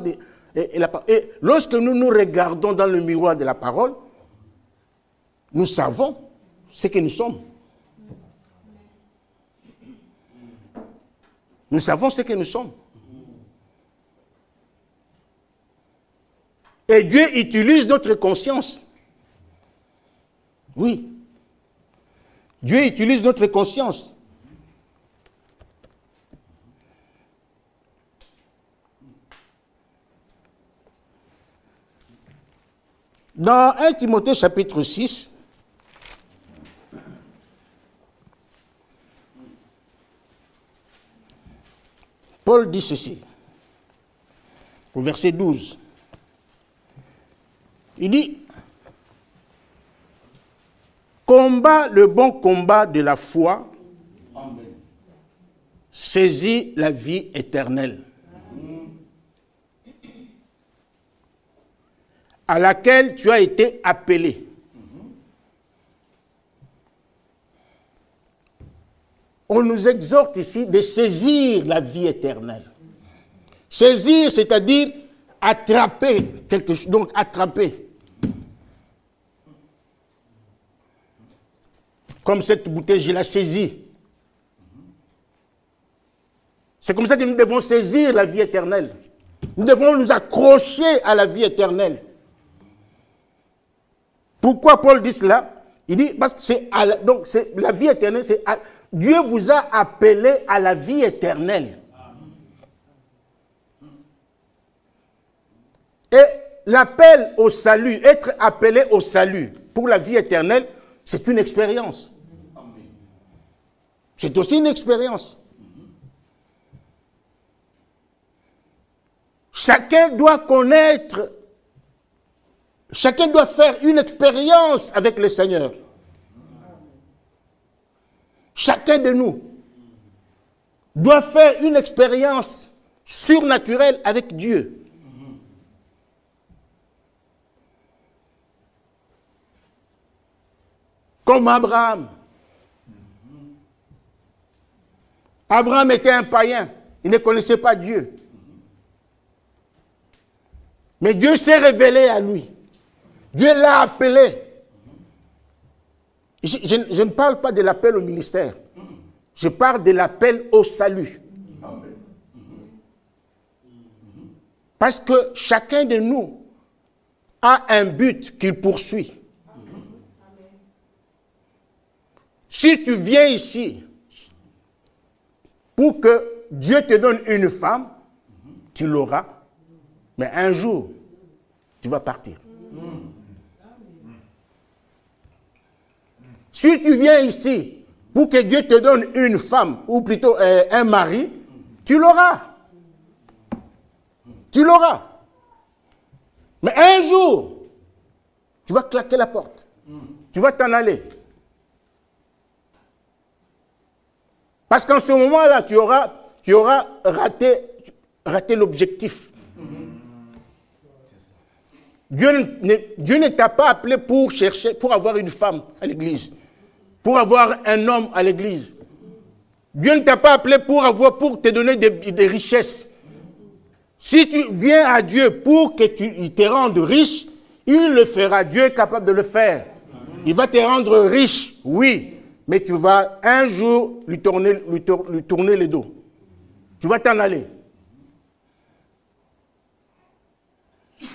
et lorsque nous nous regardons dans le miroir de la parole, nous savons ce que nous sommes. Nous savons ce que nous sommes. Et Dieu utilise notre conscience. Oui. Dieu utilise notre conscience. Dans 1 Timothée chapitre 6, Paul dit ceci, au verset 12. Il dit, « Combat le bon combat de la foi, saisis la vie éternelle, à laquelle tu as été appelé. » On nous exhorte ici de saisir la vie éternelle. Saisir, c'est-à-dire attraper quelque chose, donc attraper. Comme cette bouteille, je la saisis. C'est comme ça que nous devons saisir la vie éternelle. Nous devons nous accrocher à la vie éternelle. Pourquoi Paul dit cela? Il dit, parce que c'est la vie éternelle, c'est Dieu vous a appelé à la vie éternelle. Et l'appel au salut, être appelé au salut pour la vie éternelle, c'est une expérience. C'est aussi une expérience. Chacun doit connaître, chacun doit faire une expérience avec le Seigneur. Chacun de nous doit faire une expérience surnaturelle avec Dieu. Comme Abraham. Abraham était un païen. Il ne connaissait pas Dieu. Mais Dieu s'est révélé à lui. Dieu l'a appelé. Je ne parle pas de l'appel au ministère. Je parle de l'appel au salut. Parce que chacun de nous a un but qu'il poursuit. Si tu viens ici pour que Dieu te donne une femme, tu l'auras, mais un jour, tu vas partir. Si tu viens ici pour que Dieu te donne une femme, ou plutôt un mari, tu l'auras. Tu l'auras. Mais un jour, tu vas claquer la porte. Tu vas t'en aller. Parce qu'en ce moment-là, tu auras raté l'objectif. Dieu ne t'a pas appelé pour chercher, pour avoir une femme à l'église, pour avoir un homme à l'église. Dieu ne t'a pas appelé pour te donner des richesses. Si tu viens à Dieu pour qu'il te rende riche, il le fera. Dieu est capable de le faire. Il va te rendre riche, oui, mais tu vas un jour lui tourner le dos. Tu vas t'en aller.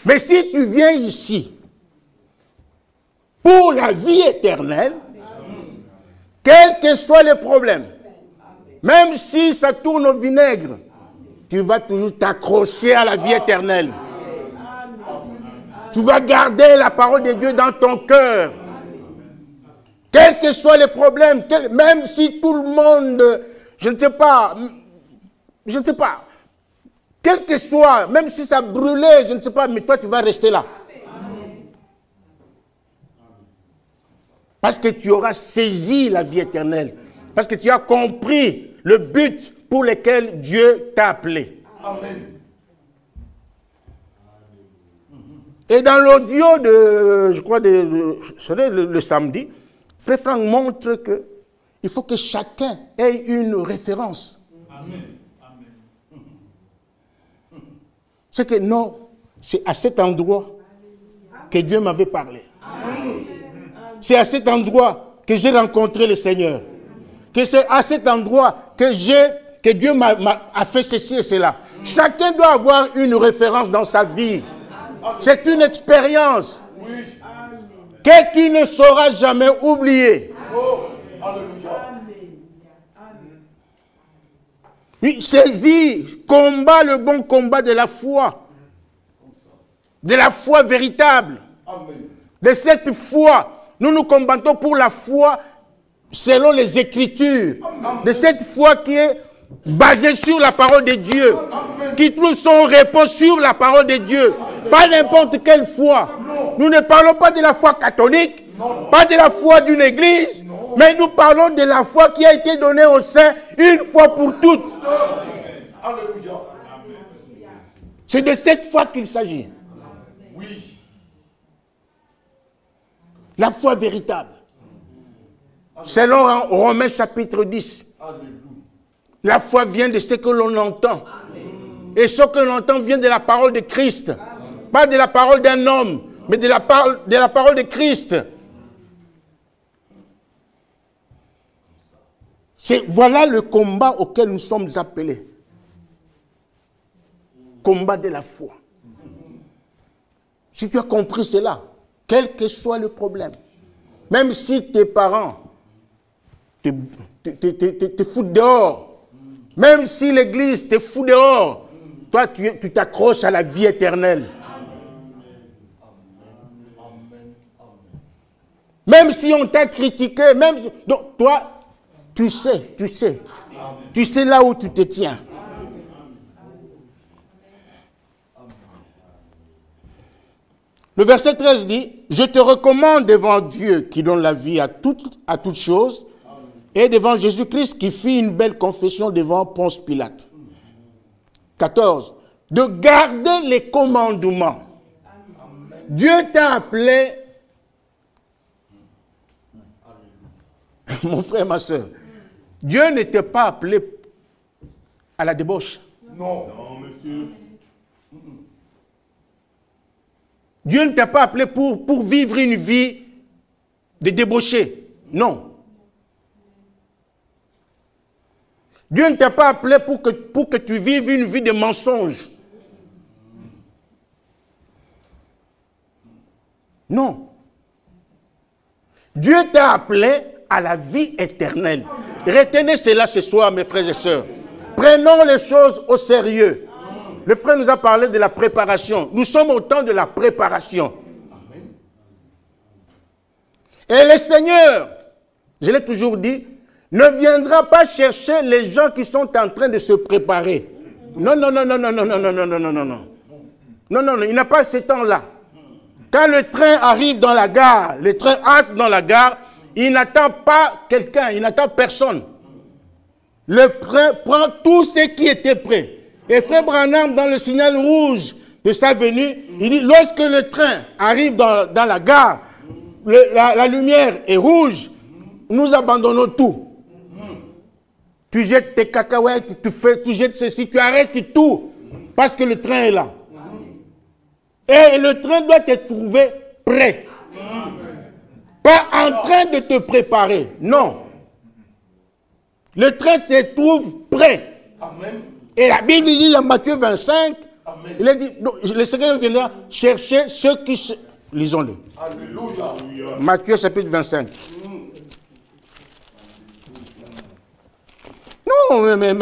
Mais si tu viens ici pour la vie éternelle, quels que soient les problèmes, même si ça tourne au vinaigre, tu vas toujours t'accrocher à la vie éternelle. Tu vas garder la parole de Dieu dans ton cœur. Quels que soient les problèmes, même si tout le monde, je ne sais pas, quel que soit, même si ça brûlait, je ne sais pas, mais toi tu vas rester là. Parce que tu auras saisi la vie éternelle. Parce que tu as compris le but pour lequel Dieu t'a appelé. Amen. Et dans l'audio je crois, le samedi, Frère Franck montre qu'il faut que chacun ait une référence. Amen. C'est que non, c'est à cet endroit que Dieu m'avait parlé. C'est à cet endroit que j'ai rencontré le Seigneur. Que c'est à cet endroit que Dieu a fait ceci et cela. Chacun doit avoir une référence dans sa vie. C'est une expérience que tu ne sauras jamais oublier. Oui, saisis, combat le bon combat de la foi. De la foi véritable. De cette foi, nous combattons pour la foi selon les Écritures. De cette foi qui est basée sur la parole de Dieu. Qui trouve son repos sur la parole de Dieu. Pas n'importe quelle foi. Nous ne parlons pas de la foi catholique, pas de la foi d'une église, mais nous parlons de la foi qui a été donnée aux saints une fois pour toutes. C'est de cette foi qu'il s'agit. La foi véritable. Selon Romains chapitre 10. La foi vient de ce que l'on entend. Et ce que l'on entend vient de la parole de Christ. Pas de la parole d'un homme, mais de la parole de Christ. Voilà le combat auquel nous sommes appelés. Combat de la foi. Si tu as compris cela, quel que soit le problème, même si tes parents te foutent dehors, même si l'église te fout dehors, toi tu t'accroches à la vie éternelle. Même si on t'a critiqué, donc toi, tu sais là où tu te tiens. Le verset 13 dit, « Je te recommande devant Dieu qui donne la vie à toutes choses, et devant Jésus-Christ qui fit une belle confession devant Ponce Pilate. » 14. « De garder les commandements. » Dieu t'a appelé, mon frère, ma soeur, Dieu ne t'a pas appelé à la débauche. Non, monsieur. Dieu ne t'a pas appelé pour vivre une vie de débauché. Non. Dieu ne t'a pas appelé pour que tu vives une vie de mensonge. Non. Dieu t'a appelé à la vie éternelle. Retenez cela ce soir, mes frères et sœurs. Prenons les choses au sérieux. Le frère nous a parlé de la préparation. Nous sommes au temps de la préparation. Et le Seigneur, je l'ai toujours dit, ne viendra pas chercher les gens qui sont en train de se préparer. Non, non, non, non, non, non, non, non, non, non, non, non, non. Non, non, non, il n'a pas ce temps-là. Quand le train arrive dans la gare, le train hâte dans la gare, il n'attend pas quelqu'un, il n'attend personne. Le train prend tout ce qui était prêt. Et Frère Branham, dans le signal rouge de sa venue, il dit, lorsque le train arrive dans la gare, la lumière est rouge, nous abandonnons tout. Tu jettes tes cacahuètes, tu jettes ceci, tu arrêtes tout, parce que le train est là. Et le train doit te trouver prêt. Pas en train de te préparer, non. Le train te trouve prêt. Amen. Et la Bible dit dans Matthieu 25, Amen. il a dit, le Seigneur viendra chercher ceux qui se... Lisons-le. Alléluia. Matthieu chapitre 25. Non, mais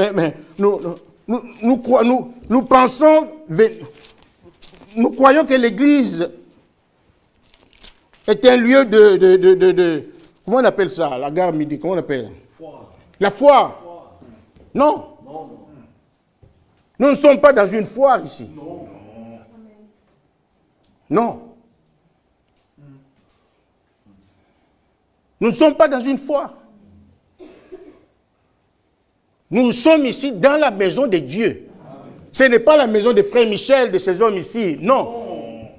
nous pensons, nous croyons que l'Église est un lieu de comment on appelle ça, la gare midi, comment on appelle? Foire. La foire. Non. Nous ne sommes pas dans une foire ici. Non. Non. Nous ne sommes pas dans une foire. Nous sommes ici dans la maison de Dieu. Ce n'est pas la maison de Frère Michel, de ces hommes ici. Non.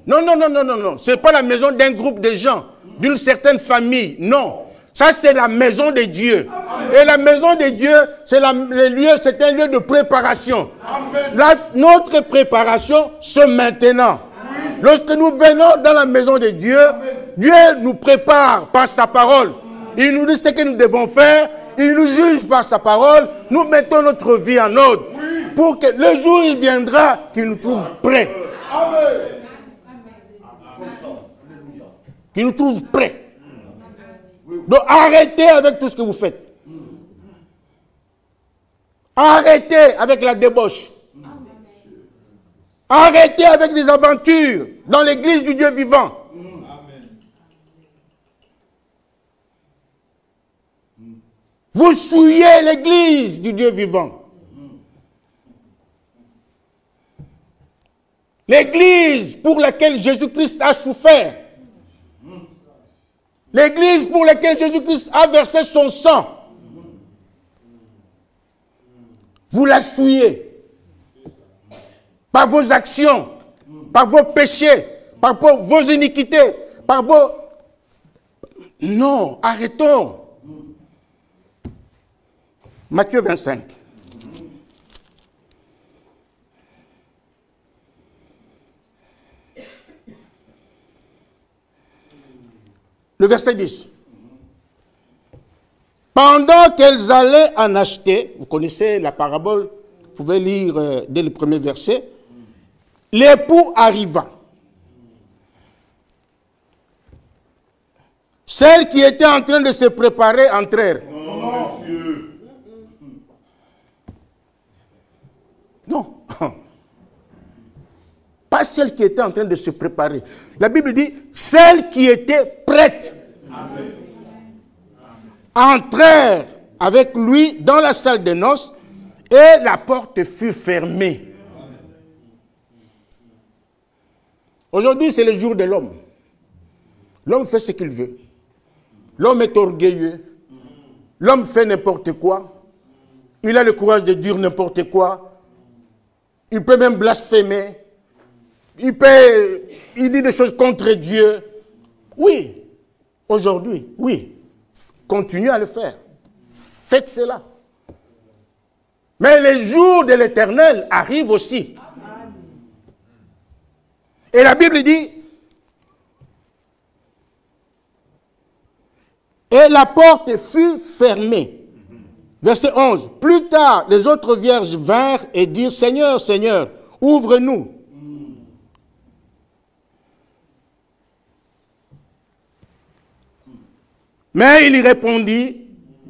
Non, non, non, non, non, non. Ce n'est pas la maison d'un groupe de gens, d'une certaine famille. Non. Ça, c'est la maison de Dieu. Et la maison de Dieu, c'est un lieu de préparation. Notre préparation, c'est maintenant. Lorsque nous venons dans la maison de Dieu, Dieu nous prépare par sa parole. Il nous dit ce que nous devons faire. Il nous juge par sa parole. Nous mettons notre vie en ordre. Pour que le jour il viendra, qu'il nous trouve prêts. Amen. Qu'il nous trouve prêts. Donc arrêtez avec tout ce que vous faites. Arrêtez avec la débauche. Arrêtez avec des aventures dans l'église du Dieu vivant. Vous souillez l'église du Dieu vivant. L'église pour laquelle Jésus-Christ a souffert. L'église pour laquelle Jésus-Christ a versé son sang. Vous la souillez. Par vos actions, par vos péchés, par vos iniquités, par vos... Non, arrêtons. Matthieu 25. Le verset 10. Pendant qu'elles allaient en acheter, vous connaissez la parabole, vous pouvez lire dès le premier verset, l'époux arriva. Celles qui étaient en train de se préparer entrèrent. Non, monsieur. Non. Pas celles qui étaient en train de se préparer. La Bible dit, celles qui étaient prêtes entrèrent avec lui dans la salle de noces et la porte fut fermée. Aujourd'hui, c'est le jour de l'homme. L'homme fait ce qu'il veut. L'homme est orgueilleux. L'homme fait n'importe quoi. Il a le courage de dire n'importe quoi. Il peut même blasphémer. Il dit des choses contre Dieu. Oui, aujourd'hui, oui. Continuez à le faire. Faites cela. Mais les jours de l'Éternel arrivent aussi. Et la Bible dit, Et la porte fut fermée. Verset 11. Plus tard, les autres vierges vinrent et dirent, Seigneur, Seigneur, ouvre-nous. Mais il répondit,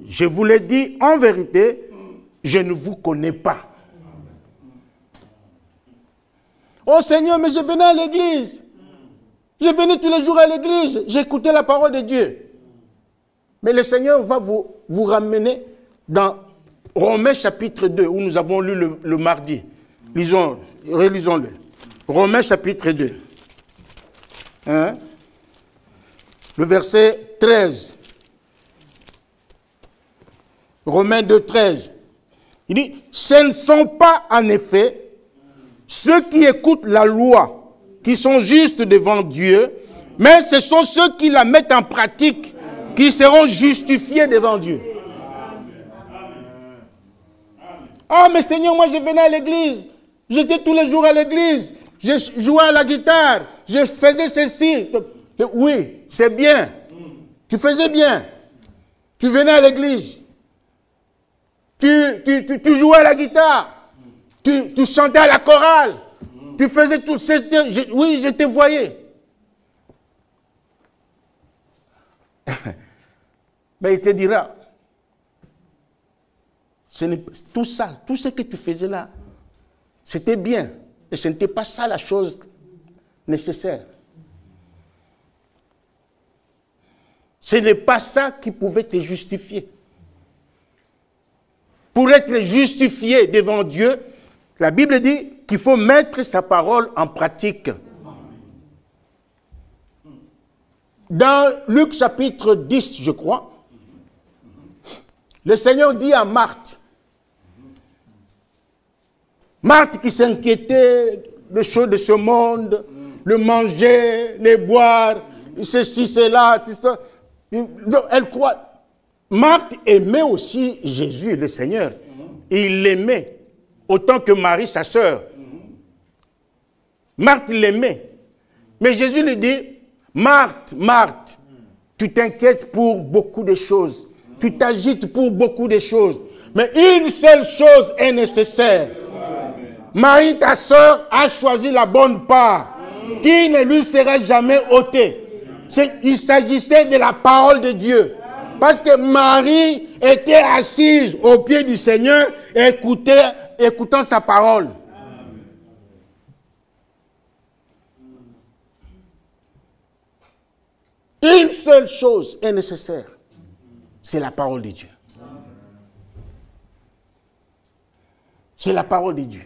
je vous l'ai dit en vérité, je ne vous connais pas. Oh Seigneur, mais je venais à l'église. Je venais tous les jours à l'église. J'écoutais la parole de Dieu. Mais le Seigneur va vous ramener dans Romains chapitre 2, où nous avons lu le mardi. Relisons-le. Romains chapitre 2. Hein? Le verset 13. Romains 2, 13. Il dit, ce ne sont pas en effet ceux qui écoutent la loi, qui sont justes devant Dieu, mais ce sont ceux qui la mettent en pratique, qui seront justifiés devant Dieu. Ah, mais Seigneur, moi je venais à l'église, j'étais tous les jours à l'église, je jouais à la guitare, je faisais ceci. Oui, c'est bien, tu faisais bien, tu venais à l'église. Tu jouais à la guitare, tu chantais à la chorale, tu faisais tout. Oui, je te voyais. Mais il te dira, tout ça, tout ce que tu faisais là, c'était bien. Et ce n'était pas ça la chose nécessaire. Ce n'est pas ça qui pouvait te justifier. Pour être justifié devant Dieu, la Bible dit qu'il faut mettre sa parole en pratique. Dans Luc chapitre 10, je crois, le Seigneur dit à Marthe, Marthe qui s'inquiétait des choses de ce monde, le manger, les boire, ceci, cela, tout ça. Elle croit. Marthe aimait aussi Jésus, le Seigneur. Et il l'aimait autant que Marie, sa sœur. Marthe l'aimait. Mais Jésus lui dit, Marthe, Marthe, tu t'inquiètes pour beaucoup de choses. Tu t'agites pour beaucoup de choses. Mais une seule chose est nécessaire. Marie, ta sœur, a choisi la bonne part, qui ne lui sera jamais ôtée. Il s'agissait de la parole de Dieu. Parce que Marie était assise au pied du Seigneur, écoutant sa parole. Une seule chose est nécessaire, c'est la parole de Dieu. C'est la parole de Dieu.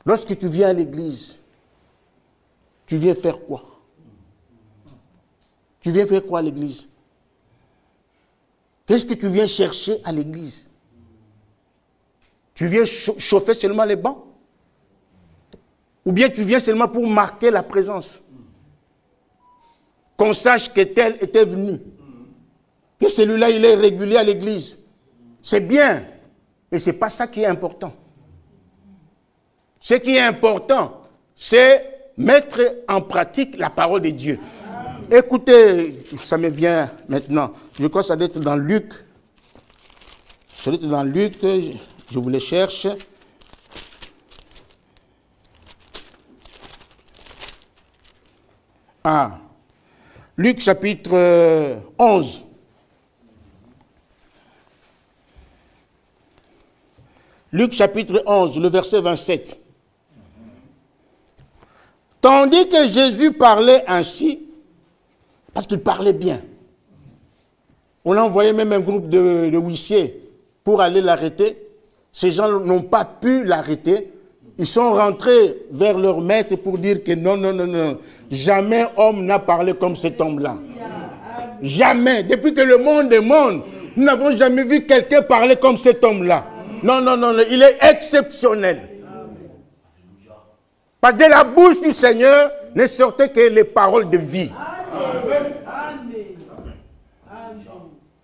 Lorsque tu viens à l'église, tu viens faire quoi? Tu viens faire quoi à l'église? Qu'est-ce que tu viens chercher à l'église? Tu viens chauffer seulement les bancs? Ou bien tu viens seulement pour marquer la présence? Qu'on sache que tel était venu. Que celui-là, il est régulier à l'église. C'est bien, mais ce n'est pas ça qui est important. Ce qui est important, c'est mettre en pratique la parole de Dieu. Écoutez, ça me vient maintenant. Je crois que ça doit être dans Luc. Ça doit être dans Luc, je vous le cherche. Ah, Luc chapitre 11. Luc chapitre 11, le verset 27. Tandis que Jésus parlait ainsi, parce qu'il parlait bien. On a envoyé même un groupe de huissiers pour aller l'arrêter. Ces gens n'ont pas pu l'arrêter. Ils sont rentrés vers leur maître pour dire que non, non, non, non. Jamais homme n'a parlé comme cet homme-là. Jamais. Depuis que le monde est monde, nous n'avons jamais vu quelqu'un parler comme cet homme-là. Non, non, non, non. Il est exceptionnel. Parce que de la bouche du Seigneur ne sortaient que les paroles de vie.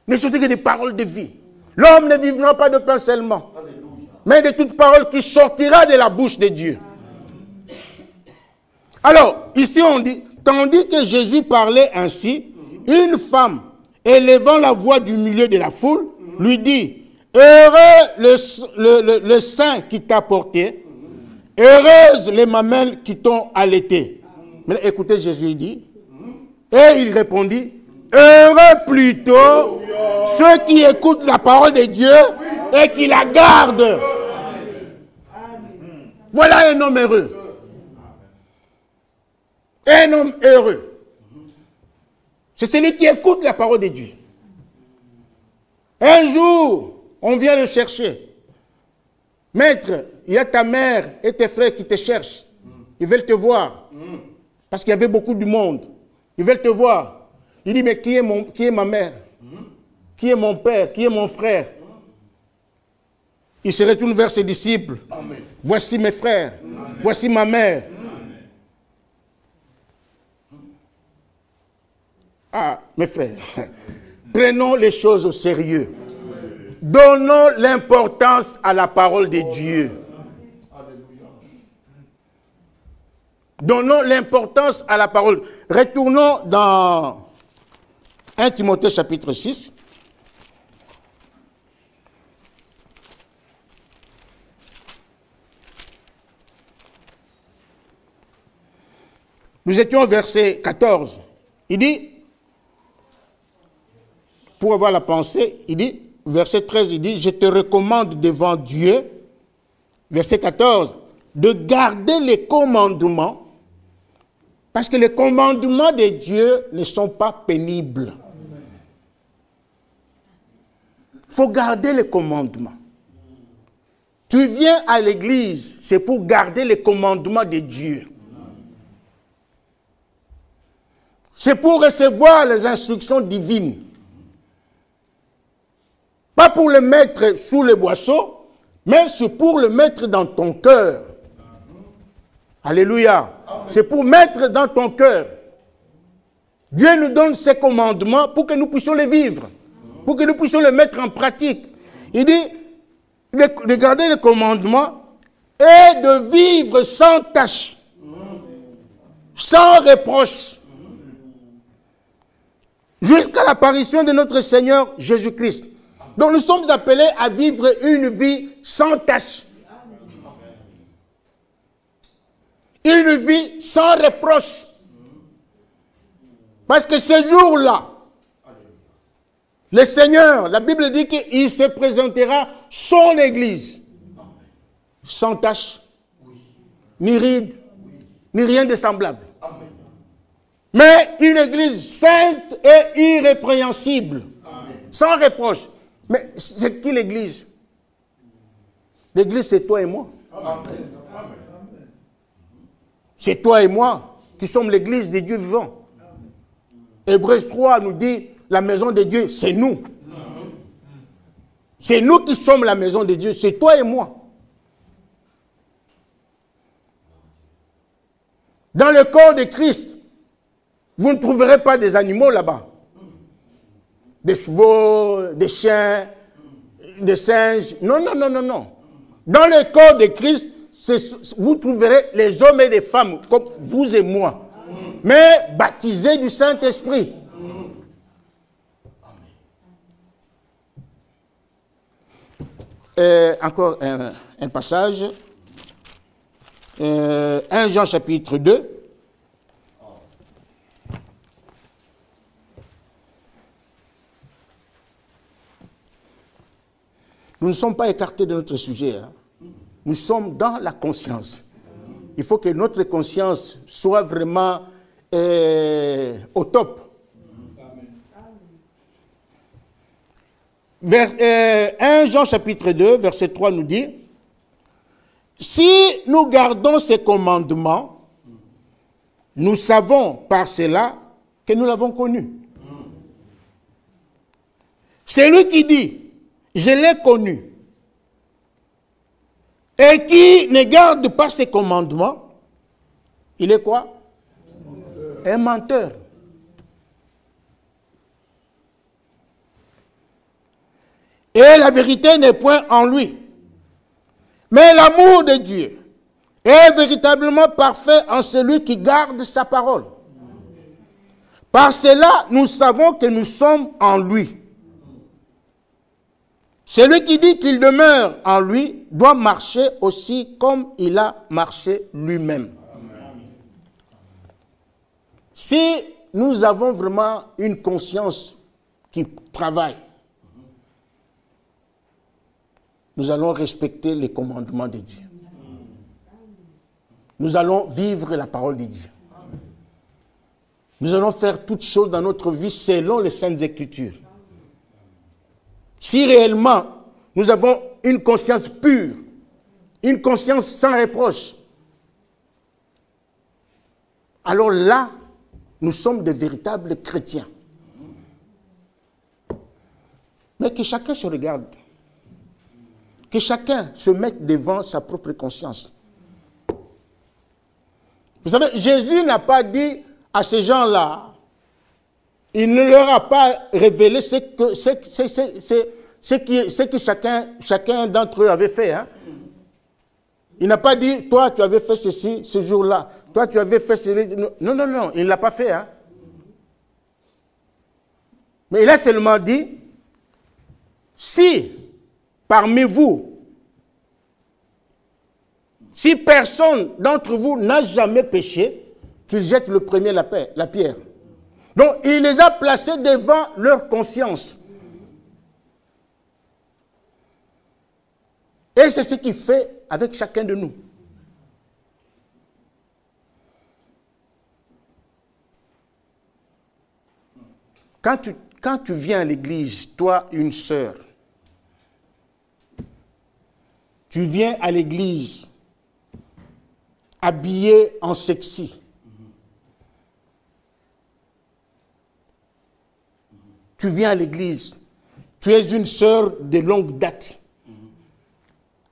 Ne sortait que des paroles de vie. L'homme ne vivra pas de pain seulement, mais de toute parole qui sortira de la bouche de Dieu. Alors, ici on dit, tandis que Jésus parlait ainsi, une femme élevant la voix du milieu de la foule, lui dit, heureux le sein qui t'a porté, heureuses les mamelles qui t'ont allaité. Mais écoutez, Jésus dit, et il répondit, heureux plutôt ceux qui écoutent la parole de Dieu et qui la gardent. Voilà un homme heureux. Un homme heureux. C'est celui qui écoute la parole de Dieu. Un jour, on vient le chercher. Maître, il y a ta mère et tes frères qui te cherchent. Ils veulent te voir. Parce qu'il y avait beaucoup de monde. Ils veulent te voir. Il dit, mais qui est ma mère? Qui est mon père? Qui est mon frère? Il se retourne vers ses disciples. Amen. Voici mes frères. Amen. Voici ma mère. Amen. Ah, mes frères, prenons les choses au sérieux. Donnons l'importance à la parole de Dieu. Donnons l'importance à la parole. Retournons dans 1 Timothée chapitre 6. Nous étions au verset 14. Il dit, pour avoir la pensée, il dit, verset 13, il dit, je te recommande devant Dieu, verset 14, de garder les commandements, parce que les commandements de Dieu ne sont pas pénibles. Il faut garder les commandements. Tu viens à l'église, c'est pour garder les commandements de Dieu. C'est pour recevoir les instructions divines. Pas pour le mettre sous le boisseau, mais c'est pour le mettre dans ton cœur. Alléluia. C'est pour mettre dans ton cœur. Dieu nous donne ses commandements pour que nous puissions les vivre, pour que nous puissions les mettre en pratique. Il dit de garder les commandements et de vivre sans tache, sans reproche, jusqu'à l'apparition de notre Seigneur Jésus-Christ. Donc nous sommes appelés à vivre une vie sans tache. Une vie sans reproche. Parce que ce jour-là, le Seigneur, la Bible dit qu'il se présentera son Église. Sans tache, ni ride, ni rien de semblable. Mais une Église sainte et irrépréhensible. Sans reproche. Mais c'est qui l'Église? L'Église, c'est toi et moi. C'est toi et moi qui sommes l'Église des dieux vivants. Hébreux 3 nous dit, la maison de Dieu, c'est nous. C'est nous qui sommes la maison de Dieu, c'est toi et moi. Dans le corps de Christ, vous ne trouverez pas des animaux là-bas. Des chevaux, des chiens, des singes. Non, non, non, non, non. Dans le corps de Christ, vous trouverez les hommes et les femmes, comme vous et moi, mais baptisés du Saint-Esprit. Encore un passage. 1 Jean chapitre 2. Nous ne sommes pas écartés de notre sujet. Hein. Nous sommes dans la conscience. Il faut que notre conscience soit vraiment au top. 1 Jean chapitre 2, verset 3 nous dit, « Si nous gardons ces commandements, nous savons par cela que nous l'avons connu. » C'est lui qui dit, « Je l'ai connu. » Et qui ne garde pas ses commandements, il est quoi? Un menteur. Et la vérité n'est point en lui. Mais l'amour de Dieu est véritablement parfait en celui qui garde sa parole. Par cela, nous savons que nous sommes en lui. Celui qui dit qu'il demeure en lui doit marcher aussi comme il a marché lui-même. Si nous avons vraiment une conscience qui travaille, nous allons respecter les commandements de Dieu. Nous allons vivre la parole de Dieu. Nous allons faire toutes choses dans notre vie selon les Saintes Écritures. Si réellement nous avons une conscience pure, une conscience sans reproche, alors là, nous sommes de véritables chrétiens. Mais que chacun se regarde. Que chacun se mette devant sa propre conscience. Vous savez, Jésus n'a pas dit à ces gens-là, il ne leur a pas révélé ce que chacun d'entre eux avait fait. Hein? Il n'a pas dit, toi tu avais fait ceci ce jour-là, toi tu avais fait ceci. Non, non, non, il ne l'a pas fait. Hein? Mais il a seulement dit, si parmi vous, si personne d'entre vous n'a jamais péché, qu'il jette le premier la pierre. Donc, il les a placés devant leur conscience. Et c'est ce qu'il fait avec chacun de nous. Quand tu viens à l'église, toi, une sœur, tu viens à l'église habillée en sexy. Tu viens à l'église, tu es une sœur de longue date.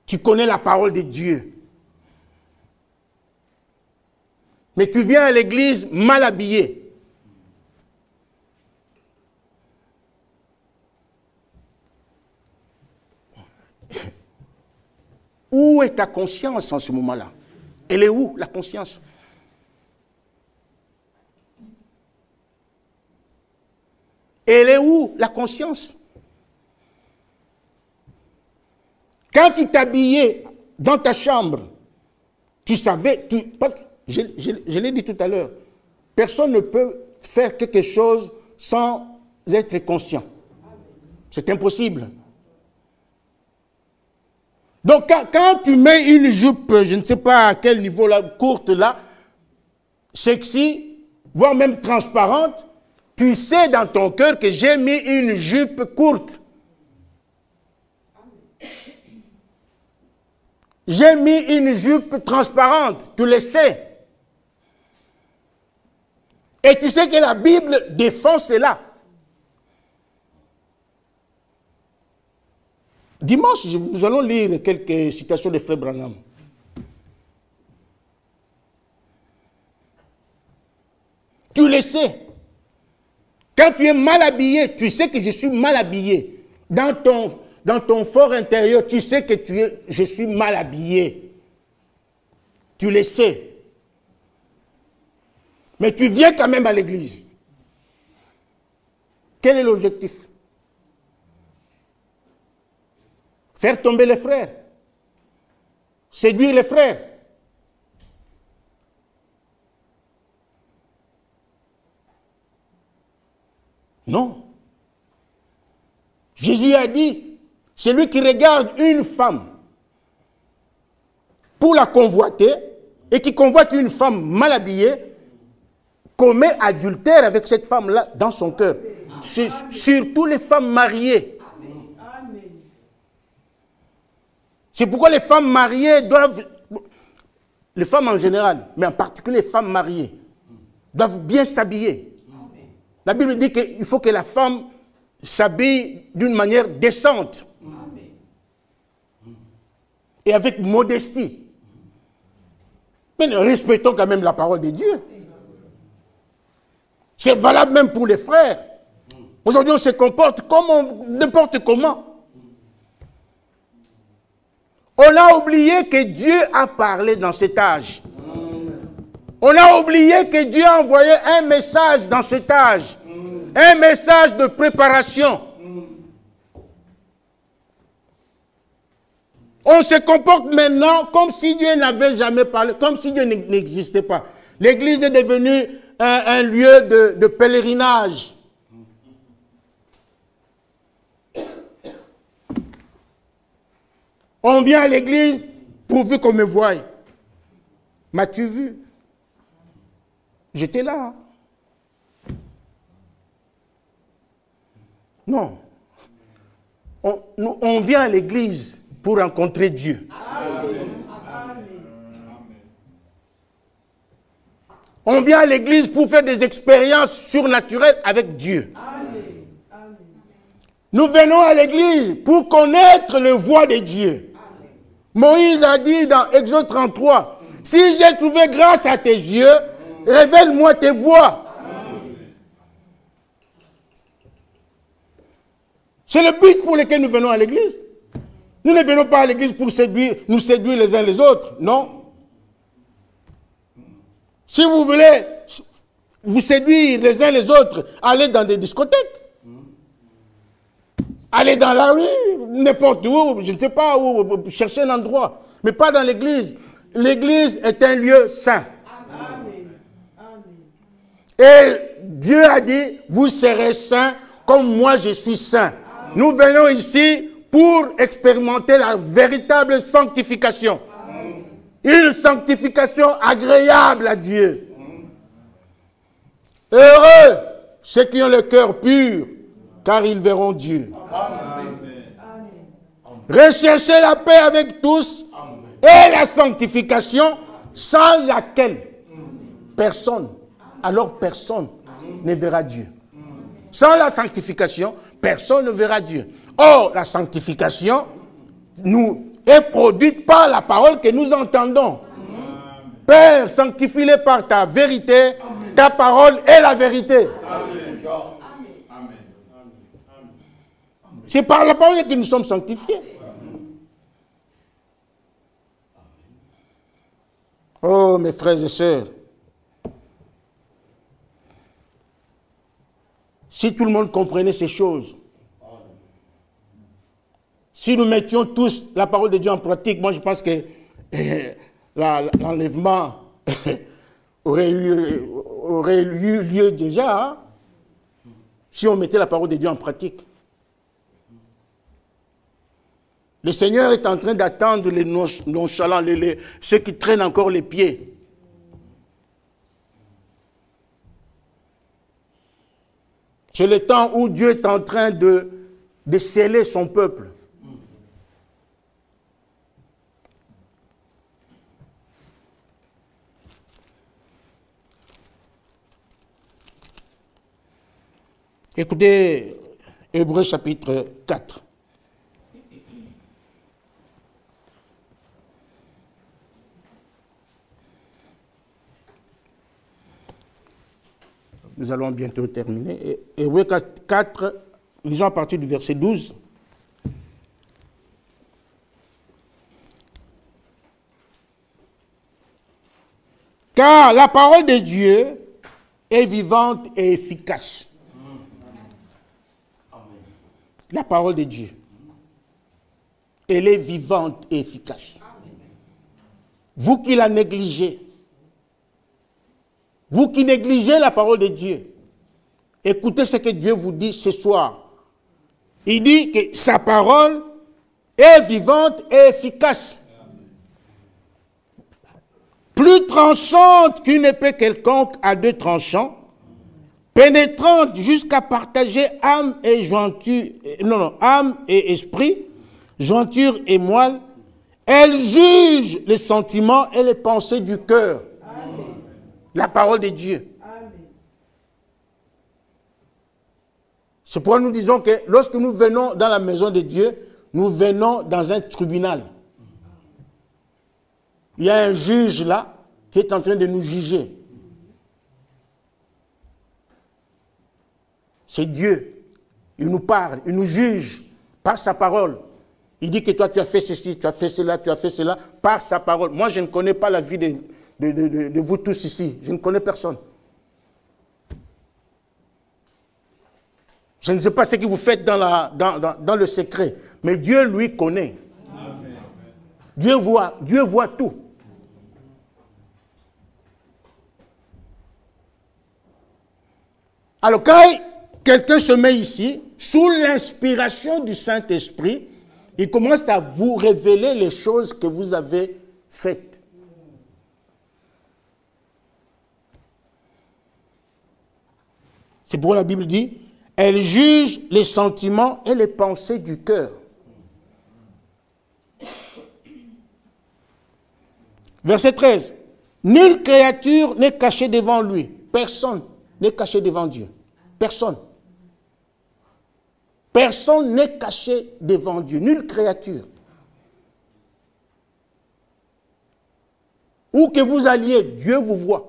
Tu connais la parole de Dieu. Mais tu viens à l'église mal habillée. Où est ta conscience en ce moment-là? Elle est où, la conscience? Elle est où, la conscience? Quand tu t'habillais dans ta chambre, tu savais, parce que je l'ai dit tout à l'heure, personne ne peut faire quelque chose sans être conscient. C'est impossible. Donc, quand tu mets une jupe, je ne sais pas à quel niveau, là, courte, là, sexy, voire même transparente, tu sais dans ton cœur que j'ai mis une jupe courte. J'ai mis une jupe transparente, tu le sais. Et tu sais que la Bible défend cela. Dimanche, nous allons lire quelques citations de Frère Branham. Tu le sais. Quand tu es mal habillé, tu sais que je suis mal habillé. Dans ton fort intérieur, tu sais que je suis mal habillé. Tu le sais. Mais tu viens quand même à l'église. Quel est l'objectif? Faire tomber les frères. Séduire les frères. Non. Jésus a dit, celui qui regarde une femme pour la convoiter et qui convoite une femme mal habillée, commet adultère avec cette femme-là dans son cœur. Surtout les femmes mariées. C'est pourquoi les femmes mariées doivent, les femmes en général, mais en particulier les femmes mariées, doivent bien s'habiller. La Bible dit qu'il faut que la femme s'habille d'une manière décente. Et avec modestie. Mais nous respectons quand même la parole de Dieu. C'est valable même pour les frères. Aujourd'hui, on se comporte comme n'importe comment. On a oublié que Dieu a parlé dans cet âge. On a oublié que Dieu a envoyé un message dans cet âge. Un message de préparation. On se comporte maintenant comme si Dieu n'avait jamais parlé, comme si Dieu n'existait pas. L'église est devenue un lieu de pèlerinage. On vient à l'église pourvu qu'on me voie. M'as-tu vu? J'étais là. Non. On vient à l'église pour rencontrer Dieu. Amen. On vient à l'église pour faire des expériences surnaturelles avec Dieu. Amen. Nous venons à l'église pour connaître le voie de Dieu. Amen. Moïse a dit dans Exode 33, « Si j'ai trouvé grâce à tes yeux, révèle-moi tes voies. » C'est le but pour lequel nous venons à l'église. Nous ne venons pas à l'église pour nous séduire les uns les autres, non. Si vous voulez vous séduire les uns les autres, allez dans des discothèques. Allez dans la rue, n'importe où, je ne sais pas où, chercher un endroit. Mais pas dans l'église. L'église est un lieu saint. Et Dieu a dit, vous serez saints comme moi je suis saint. Nous venons ici pour expérimenter la véritable sanctification. Une sanctification agréable à Dieu. Heureux ceux qui ont le cœur pur, car ils verront Dieu. Recherchez la paix avec tous et la sanctification sans laquelle personne, alors personne ne verra Dieu. Sans la sanctification, personne ne verra Dieu. Or, la sanctification est produite par la parole que nous entendons. Père, sanctifie-les par ta vérité. Ta parole est la vérité. C'est par la parole que nous sommes sanctifiés. Oh, mes frères et sœurs, si tout le monde comprenait ces choses, si nous mettions tous la parole de Dieu en pratique, moi je pense que l'enlèvement aurait eu lieu déjà, hein, si on mettait la parole de Dieu en pratique. Le Seigneur est en train d'attendre les nonchalants, ceux qui traînent encore les pieds. C'est le temps où Dieu est en train de sceller son peuple. Écoutez, Hébreux chapitre 4. Nous allons bientôt terminer. Hébreux 4, lisons à partir du verset 12. Car la parole de Dieu est vivante et efficace. La parole de Dieu, elle est vivante et efficace. Vous qui la négligez, vous qui négligez la parole de Dieu, écoutez ce que Dieu vous dit ce soir. Il dit que sa parole est vivante et efficace. Plus tranchante qu'une épée quelconque à deux tranchants, pénétrante jusqu'à partager âme et jointure, âme et esprit, jointure et moelle, elle juge les sentiments et les pensées du cœur. La parole de Dieu. C'est pourquoi nous disons que lorsque nous venons dans la maison de Dieu, nous venons dans un tribunal. Il y a un juge là qui est en train de nous juger. C'est Dieu. Il nous parle, il nous juge par sa parole. Il dit que toi tu as fait ceci, tu as fait cela, tu as fait cela, par sa parole. Moi je ne connais pas la vie de vous tous ici. Je ne connais personne. Je ne sais pas ce que vous faites dans le secret, mais Dieu, lui, connaît. Amen. Dieu voit tout. Alors, quand quelqu'un se met ici, sous l'inspiration du Saint-Esprit, il commence à vous révéler les choses que vous avez faites. C'est pourquoi la Bible dit, elle juge les sentiments et les pensées du cœur. Verset 13. Nulle créature n'est cachée devant lui. Personne n'est caché devant Dieu. Personne. Personne n'est caché devant Dieu. Nulle créature. Où que vous alliez, Dieu vous voit.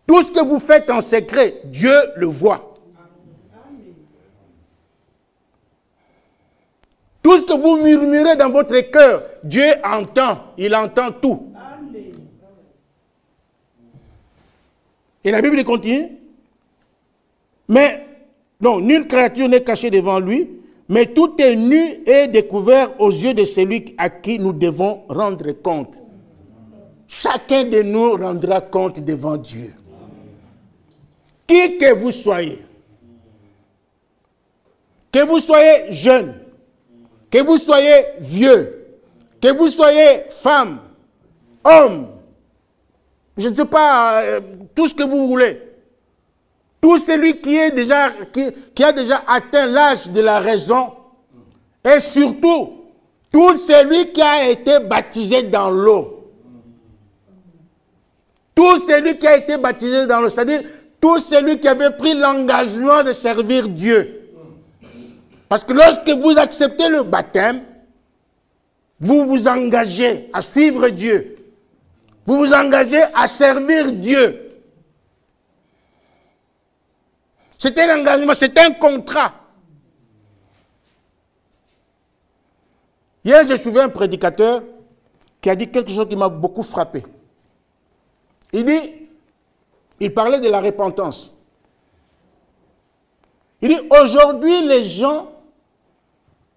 Tout ce que vous faites en secret, Dieu le voit. Tout ce que vous murmurez dans votre cœur, Dieu entend. Il entend tout. Et la Bible continue. Mais, non, nulle créature n'est cachée devant lui, mais tout est nu et découvert aux yeux de celui à qui nous devons rendre compte. Chacun de nous rendra compte devant Dieu. Qui que vous soyez jeune, que vous soyez vieux, que vous soyez femme, homme, je ne sais pas, tout ce que vous voulez, tout celui qui a déjà atteint l'âge de la raison, et surtout, tout celui qui a été baptisé dans l'eau. Tout celui qui a été baptisé dans l'eau, c'est-à-dire tout celui qui avait pris l'engagement de servir Dieu. Parce que lorsque vous acceptez le baptême, vous vous engagez à suivre Dieu. Vous vous engagez à servir Dieu. C'est un engagement, c'est un contrat. Hier, j'ai suivi un prédicateur qui a dit quelque chose qui m'a beaucoup frappé. Il parlait de la repentance. Il dit, aujourd'hui, les gens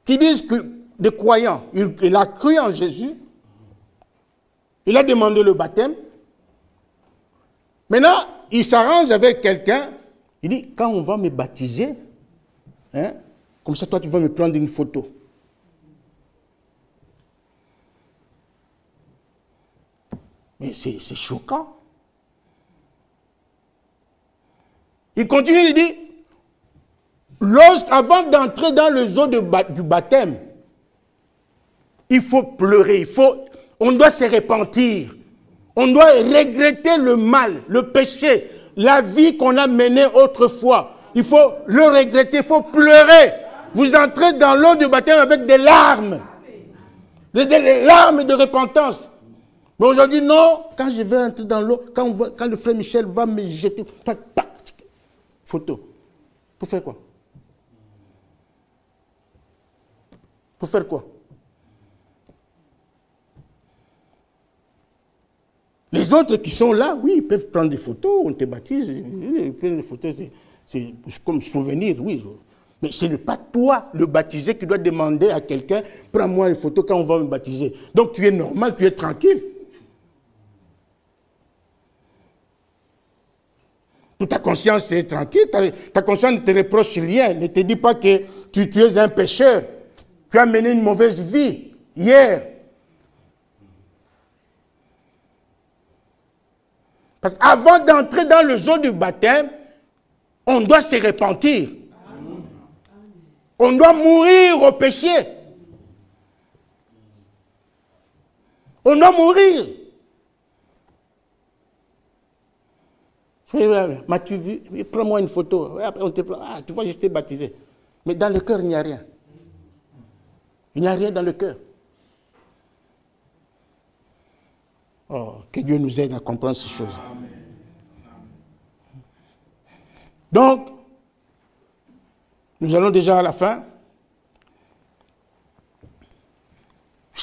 qui disent que des croyants, il a cru en Jésus, il a demandé le baptême. Maintenant, il s'arrange avec quelqu'un, il dit, quand on va me baptiser, hein, comme ça, toi, tu vas me prendre une photo. Mais c'est choquant. Il continue, il dit, avant d'entrer dans le zoo du baptême, il faut pleurer, on doit se repentir, on doit regretter le mal, le péché, la vie qu'on a menée autrefois. Il faut le regretter, il faut pleurer. Vous entrez dans l'eau du baptême avec des larmes, des larmes de repentance. Mais aujourd'hui, non, quand je vais entrer dans l'eau, quand le frère Michel va me jeter, photo. Pour faire quoi? Pour faire quoi? Les autres qui sont là, oui, ils peuvent prendre des photos, on te baptise, ils prennent des photos, c'est comme souvenir, oui. Mais ce n'est pas toi, le baptisé, qui doit demander à quelqu'un, prends-moi une photo quand on va me baptiser. Donc tu es normal, tu es tranquille. Ta conscience est tranquille, ta conscience ne te reproche rien, ne te dit pas que tu es un pécheur, tu as mené une mauvaise vie hier. Parce qu'avant d'entrer dans le zoo du baptême, on doit se repentir. On doit mourir au péché. On doit mourir. M'as-tu vu? Prends-moi une photo. Après, on te prend. Ah, tu vois, j'étais baptisé. Mais dans le cœur, il n'y a rien. Il n'y a rien dans le cœur. Oh, que Dieu nous aide à comprendre ces choses. Donc, nous allons déjà à la fin.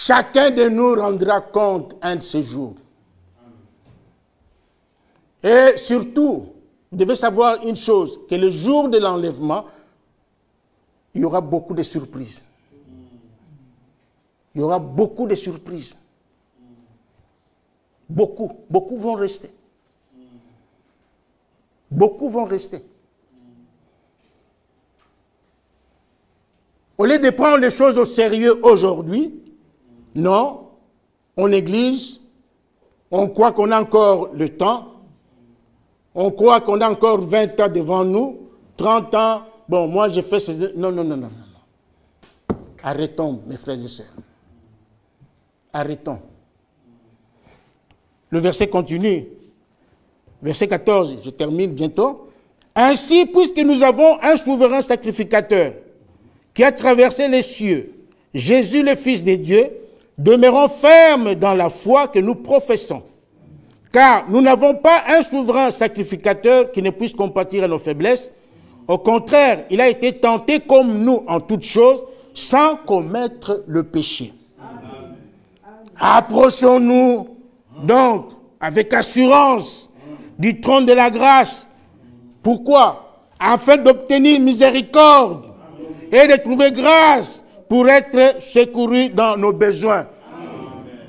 chacun de nous rendra compte un de ces jours. Et surtout, vous devez savoir une chose, que le jour de l'enlèvement, il y aura beaucoup de surprises. Il y aura beaucoup de surprises. Beaucoup vont rester. Beaucoup vont rester. Au lieu de prendre les choses au sérieux aujourd'hui, non, on néglige, on croit qu'on a encore le temps, on croit qu'on a encore 20 ans devant nous, 30 ans, bon, moi j'ai fait... Non. Arrêtons, mes frères et sœurs. Arrêtons. Le verset continue. Verset 14, je termine bientôt. Ainsi, puisque nous avons un souverain sacrificateur qui a traversé les cieux, Jésus le Fils de Dieu, demeurons fermes dans la foi que nous professons. Car nous n'avons pas un souverain sacrificateur qui ne puisse compatir à nos faiblesses. Au contraire, il a été tenté comme nous en toutes choses, sans commettre le péché. Approchons-nous donc avec assurance du trône de la grâce. Pourquoi? Afin d'obtenir miséricorde et de trouver grâce pour être secouru dans nos besoins. Amen.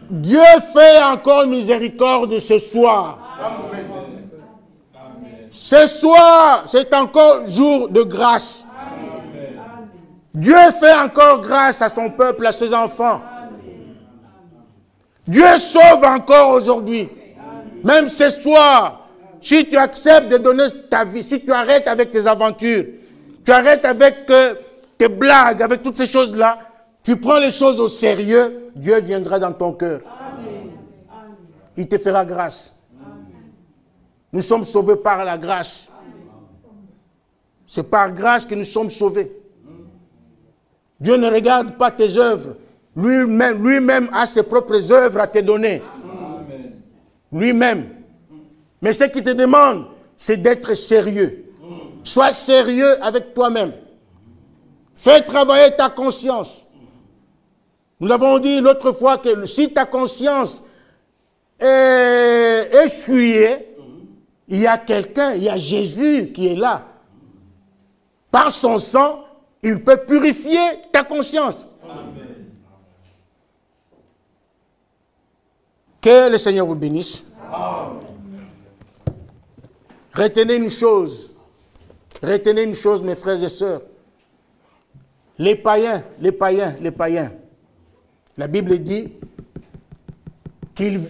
Dieu fait encore miséricorde ce soir. Amen. Ce soir, c'est encore jour de grâce. Amen. Dieu fait encore grâce à son peuple, à ses enfants. Amen. Dieu sauve encore aujourd'hui. Même ce soir, si tu acceptes de donner ta vie, si tu arrêtes avec tes aventures, tu arrêtes avec tes blagues, avec toutes ces choses-là, tu prends les choses au sérieux, Dieu viendra dans ton cœur. Amen. Il te fera grâce. Amen. Nous sommes sauvés par la grâce. C'est par grâce que nous sommes sauvés. Dieu ne regarde pas tes œuvres. Lui-même a ses propres œuvres à te donner. Lui-même. Mais ce qu'il te demande, c'est d'être sérieux. Sois sérieux avec toi-même. Fais travailler ta conscience. Nous avons dit l'autre fois que si ta conscience est essuyée, il y a quelqu'un, il y a Jésus qui est là. Par son sang, il peut purifier ta conscience. Amen. Que le Seigneur vous bénisse. Amen. Retenez une chose, mes frères et sœurs. Les païens, la Bible dit qu'il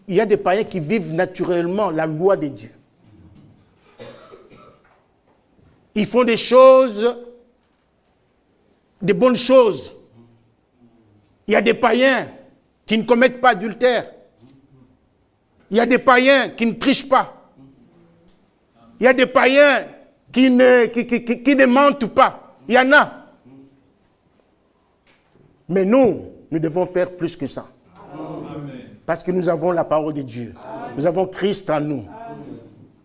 y a des païens qui vivent naturellement la loi de Dieu. Ils font des choses, des bonnes choses. Il y a des païens qui ne commettent pas d'adultère. Il y a des païens qui ne trichent pas. Il y a des païens qui ne mentent pas. Il y en a. Mais nous devons faire plus que ça. Amen. Parce que nous avons la parole de Dieu. Amen. Nous avons Christ en nous. Amen.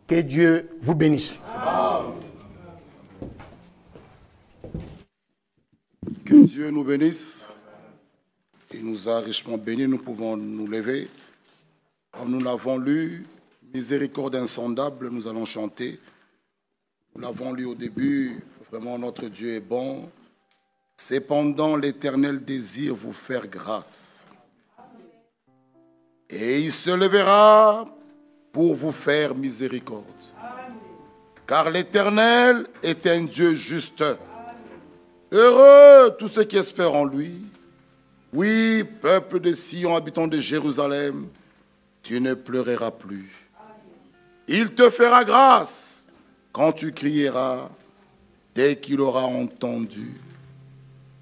Que Dieu vous bénisse. Amen. Que Dieu nous bénisse. Il nous a richement bénis. Nous pouvons nous lever. Comme nous l'avons lu, miséricorde insondable, nous allons chanter. Nous l'avons lu au début. Vraiment, notre Dieu est bon. Cependant, l'Éternel désire vous faire grâce. Et il se lèvera pour vous faire miséricorde. Car l'Éternel est un Dieu juste. Heureux tous ceux qui espèrent en lui. Oui, peuple de Sion, habitants de Jérusalem, tu ne pleureras plus. Il te fera grâce quand tu crieras. Dès qu'il aura entendu,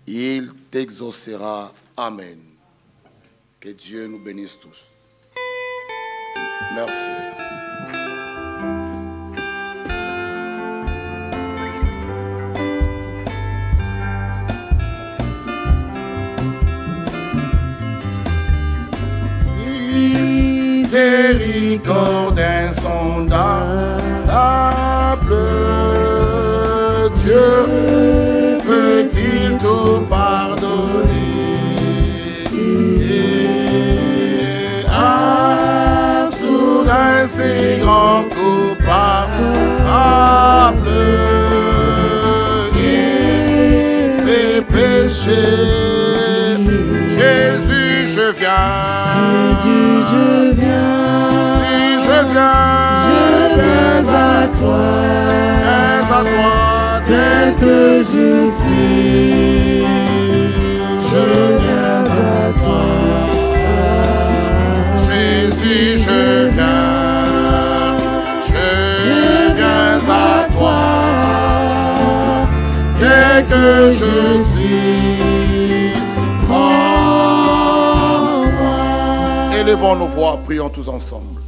il t'exaucera. Amen. Que Dieu nous bénisse tous. Merci. Miséricorde insondable, Dieu peut-il tout pardonner? grand coupable, et ses péchés. Jésus, je viens. Jésus, je viens. Oui, je viens. Je viens à toi. Viens à toi, Tel que je suis. Je viens à toi. Jésus, je viens. Je viens à toi. Tel que je suis. Prends-moi. Élevons nos voix, prions tous ensemble.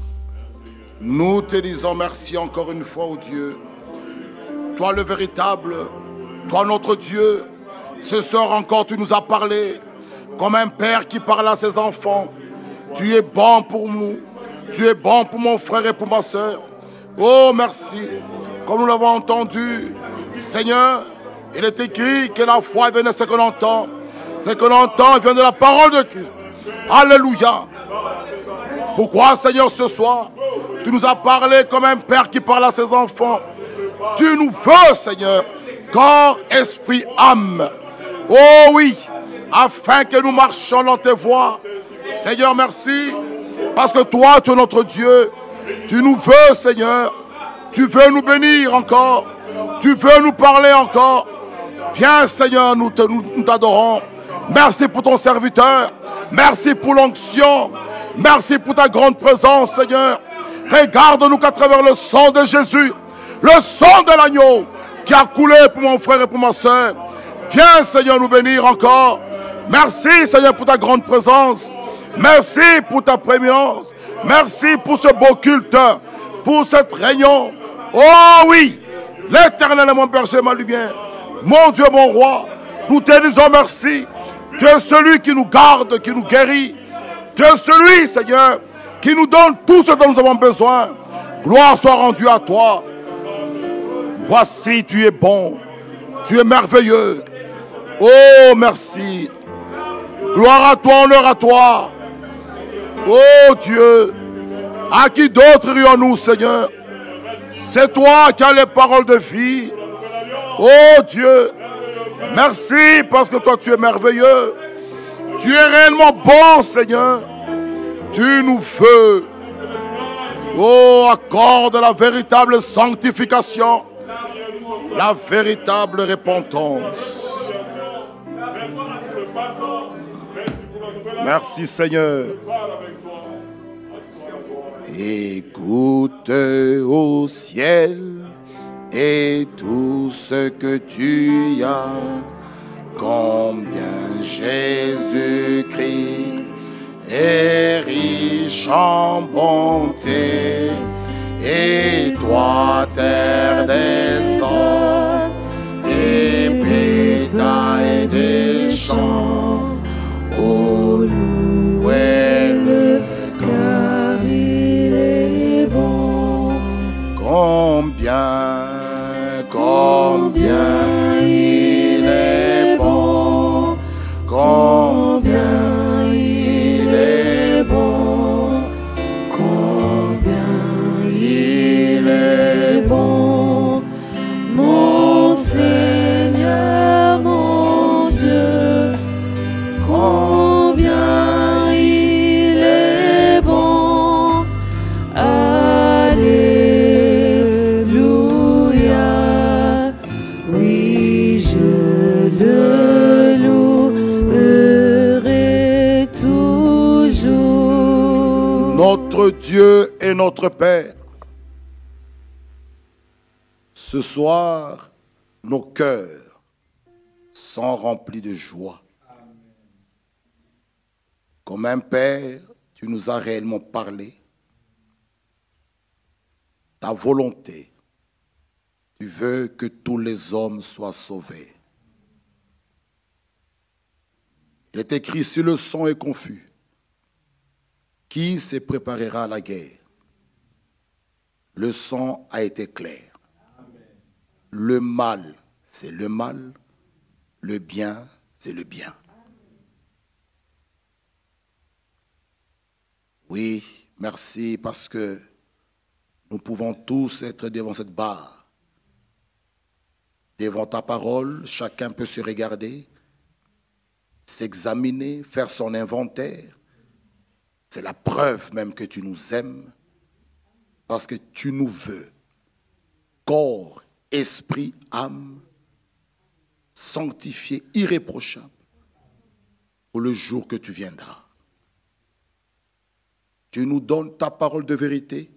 Nous te disons merci encore une fois, ô Dieu. Toi le véritable, toi notre Dieu. Ce soir encore tu nous as parlé comme un père qui parle à ses enfants. Tu es bon pour nous. Tu es bon pour mon frère et pour ma soeur. Oh merci. Comme nous l'avons entendu, Seigneur, il est écrit que la foi vient de ce que l'on entend. Ce que l'on entend vient de la parole de Christ. Alléluia. Pourquoi, Seigneur, ce soir, tu nous as parlé comme un père qui parle à ses enfants. Tu nous veux, Seigneur, corps, esprit, âme. Oh oui, afin que nous marchions dans tes voies. Seigneur, merci, parce que toi, tu es notre Dieu. Tu nous veux, Seigneur. Tu veux nous bénir encore. Tu veux nous parler encore. Viens, Seigneur, nous t'adorons. Merci pour ton serviteur. Merci pour l'onction. Merci pour ta grande présence, Seigneur. Regarde-nous qu'à travers le sang de Jésus, le sang de l'agneau qui a coulé pour mon frère et pour ma soeur. Viens, Seigneur, nous bénir encore. Merci, Seigneur, pour ta grande présence. Merci pour ta prééminence. Merci pour ce beau culte, pour cette réunion. Oh oui, l'Éternel est mon berger, ma lumière. Mon Dieu, mon roi, nous te disons merci. Tu es celui qui nous garde, qui nous guérit. Tu es celui, Seigneur, qui nous donne tout ce dont nous avons besoin. Gloire soit rendue à toi. Voici, tu es bon. Tu es merveilleux. Oh, merci. Gloire à toi, honneur à toi. Oh Dieu, à qui d'autre irions-nous, Seigneur? C'est toi qui as les paroles de vie. Oh Dieu, merci parce que toi tu es merveilleux. Tu es réellement bon, Seigneur. Tu nous veux. Oh, accorde la véritable sanctification, la véritable repentance. Merci, Seigneur. Écoute au ciel et tout ce que tu as. Combien Jésus-Christ est riche en bonté, et toi, terre des hommes, et bétail des champs, oh, louez-le, car il est bon. Combien il est bon, combien il est bon, combien il est bon, mon Seigneur, mon Dieu, combien il est bon. Alléluia, oui, je le louerai toujours. Notre Dieu et notre Père, ce soir, nos cœurs sont remplis de joie. Comme un Père, tu nous as réellement parlé. Ta volonté, tu veux que tous les hommes soient sauvés. Il est écrit, si le sang est confus, qui se préparera à la guerre? Le sang a été clair. Le mal, c'est le mal. Le bien, c'est le bien. Oui, merci parce que nous pouvons tous être devant cette barre, devant ta parole. Chacun peut se regarder, s'examiner, faire son inventaire. C'est la preuve même que tu nous aimes, parce que tu nous veux, corps, esprit, âme, sanctifiés, irréprochables, pour le jour que tu viendras. Tu nous donnes ta parole de vérité.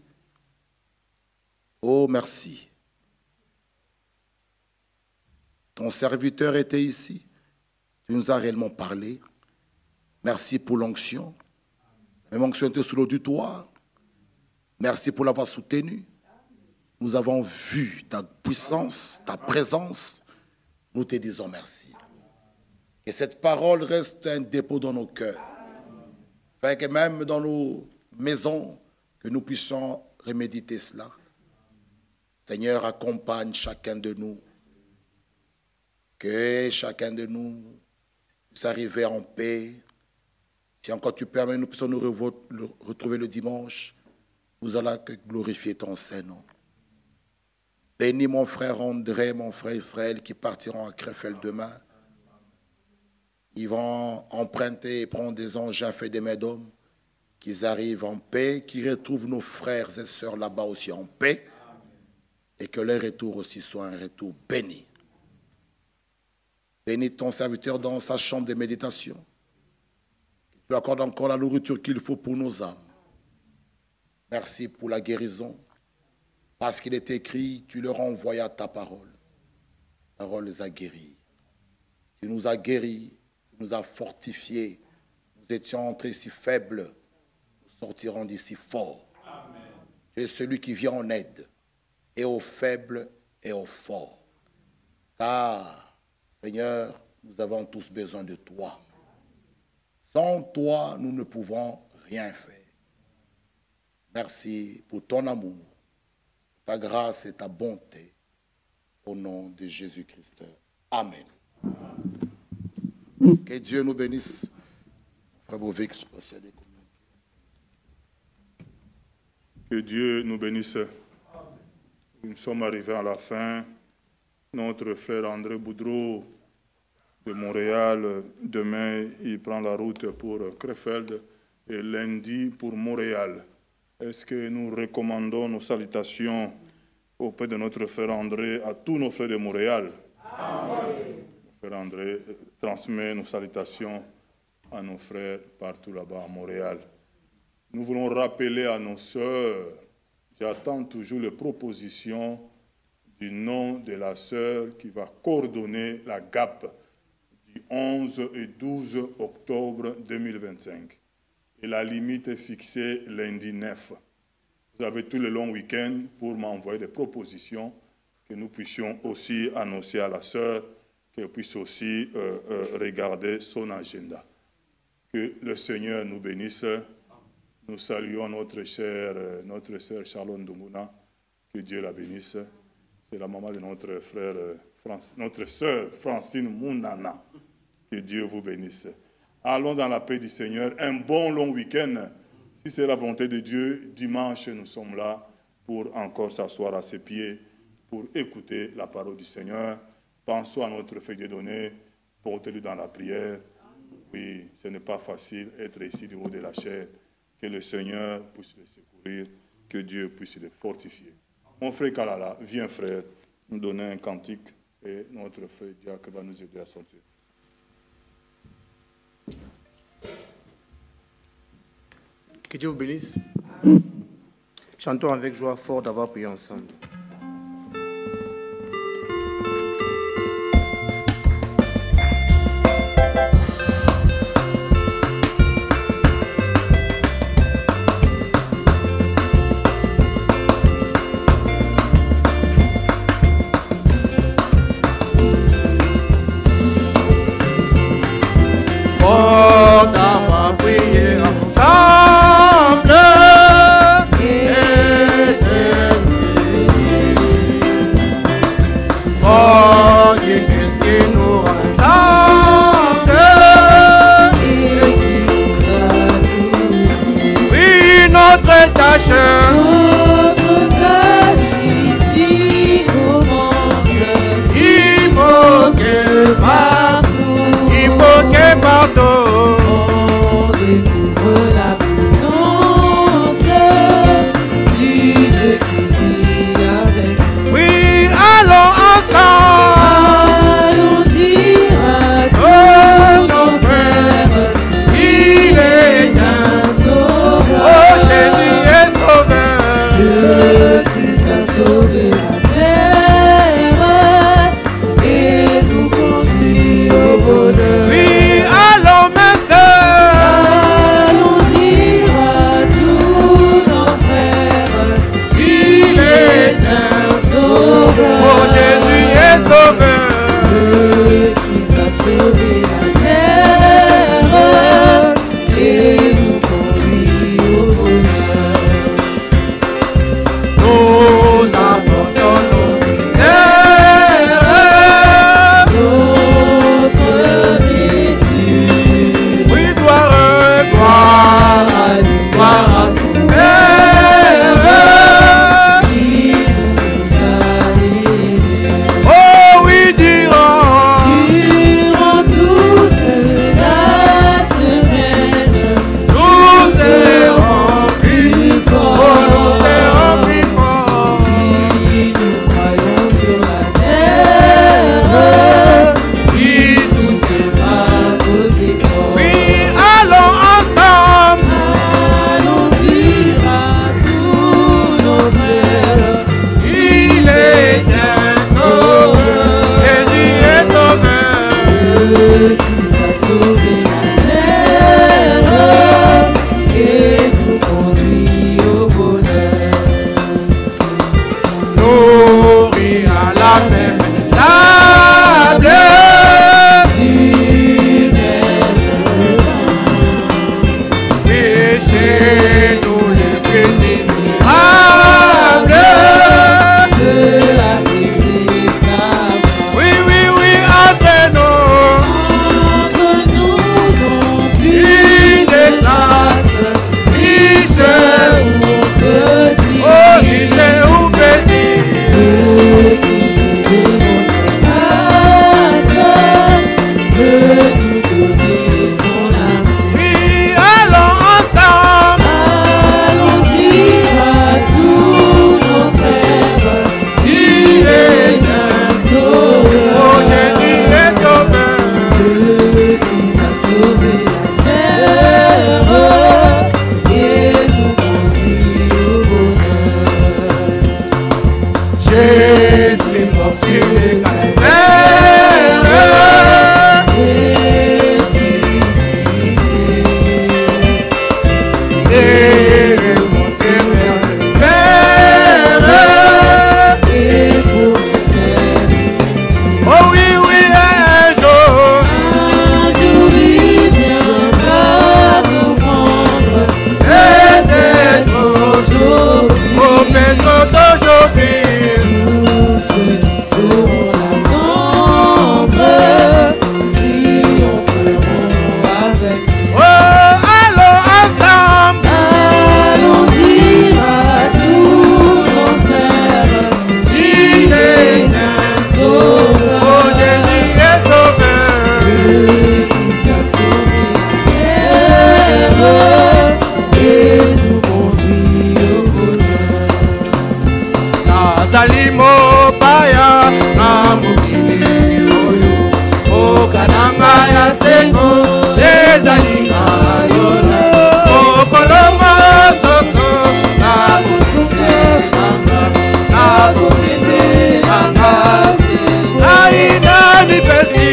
Oh, merci. Ton serviteur était ici. Tu nous as réellement parlé. Merci pour l'onction. Même onction était sous l'auditoire. Merci pour l'avoir soutenu. Nous avons vu ta puissance, ta présence. Nous te disons merci. Que cette parole reste un dépôt dans nos cœurs. Fait que même dans nos maisons, que nous puissions reméditer cela. Seigneur, accompagne chacun de nous. Que chacun de nous puisse arriver en paix. Si encore tu permets, nous puissions nous retrouver le dimanche. Nous allons glorifier ton Saint-Nom. Bénis mon frère André, mon frère Israël, qui partiront à Krefeld demain. Ils vont emprunter et prendre des engins faits des mains d'hommes. Qu'ils arrivent en paix, qu'ils retrouvent nos frères et sœurs là-bas aussi en paix. Et que leur retour aussi soit un retour béni. Bénis ton serviteur dans sa chambre de méditation. Tu lui accordes encore la nourriture qu'il faut pour nos âmes. Merci pour la guérison. Parce qu'il est écrit, tu leur envoyas ta parole. Ta parole les a guéris. Tu nous as guéris, tu nous as fortifiés. Nous étions entrés si faibles, nous sortirons d'ici forts. Amen. Tu es celui qui vient en aide, et aux faibles et aux forts. Car, Seigneur, nous avons tous besoin de toi. Sans toi, nous ne pouvons rien faire. Merci pour ton amour, ta grâce et ta bonté. Au nom de Jésus-Christ. Amen. Que Dieu nous bénisse. Frère Bovic, je passe à des communiqués. Que Dieu nous bénisse. Nous sommes arrivés à la fin. Notre frère André Boudreau de Montréal, demain, il prend la route pour Krefeld et lundi pour Montréal. Est-ce que nous recommandons nos salutations auprès de notre frère André à tous nos frères de Montréal? Amen. Frère André transmet nos salutations à nos frères partout là-bas à Montréal. Nous voulons rappeler à nos sœurs, j'attends toujours les propositions du nom de la sœur qui va coordonner la GAP du 11 et 12 octobre 2025. Et la limite est fixée lundi 9. Vous avez tout le long week-end pour m'envoyer des propositions que nous puissions aussi annoncer à la sœur, qu'elle puisse aussi regarder son agenda. Que le Seigneur nous bénisse. Nous saluons notre sœur Charlotte Ndunguna. Que Dieu la bénisse. C'est la maman de notre frère, notre sœur Francine Mounana. Que Dieu vous bénisse. Allons dans la paix du Seigneur. Un bon long week-end. Si c'est la volonté de Dieu, dimanche, nous sommes là pour encore s'asseoir à ses pieds, pour écouter la parole du Seigneur. Pensons à notre feuille de données, portez-le dans la prière. Oui, ce n'est pas facile d'être ici du haut de la chair. Que le Seigneur puisse le secourir, que Dieu puisse le fortifier. Mon frère Kalala, viens frère, nous donner un cantique et notre frère Diacre va nous aider à sortir. Que Dieu vous bénisse. Chantons avec joie fort d'avoir prié ensemble. Fort d'avoir prié ensemble. Notre tâche la terre et nous conduit au bonheur. Oui, allons mes sœurs, Allons dire à tous nos frères qu'il est un sauveur. oh Jésus est sauveur. Le Christ a sauvé la terre et nous conduit au bonheur. Nous apportons nos misères, Notre blessure, oui, gloire, gloire, gloire à son Père. il nous a aimés. Oh oui, dirons, Durant toute la semaine, nous serons plus oh, fort. nous serons plus forts. Si nous croyons sur la terre, il soutiendra vos efforts. Oui, allons ensemble. Allons dire à tous nos frères, Il est un sauveur. Jésus est sauveur. le Christ a sauvé la terre et nous conduit au bonheur. Nourrir à la même table. Du même Péchez-nous les plus misérables. de apaiser sa voix. Oui, oui, oui, entre nous. Entre nous donc Une place, riche ou petit, oh, riche ou petit. le Christ de notre grâce veut nous donner son amour. Oui, allons ensemble. Allons dire à tous nos frères, il est un sauveur. Oh, Jésus est sauveur. Le Christ a sauvé la terre et nous conduit au bonheur. Jésus est mort sur le calvaire. Ressuscité Et remonté vers le Père. et pour l'éternité. Oh oui, oui, un jour. Un jour il viendra nous prendre, Peut-être aujourd'hui. au pétro d'aujourd'hui. Tous ceux qui seront l'attendre triompheront avec nous. Oh, allons ensemble. Allons dire à tous nos frères, il est un sauveur. Oh, Jésus est sauveur. Le Christ a sauvé la terre et nous conduit au bonheur. Nazali mopaya na mokili oyo okananga ya seko ezali na yona okoloma soso na kosukelanga na kometelanga ngai na mipesi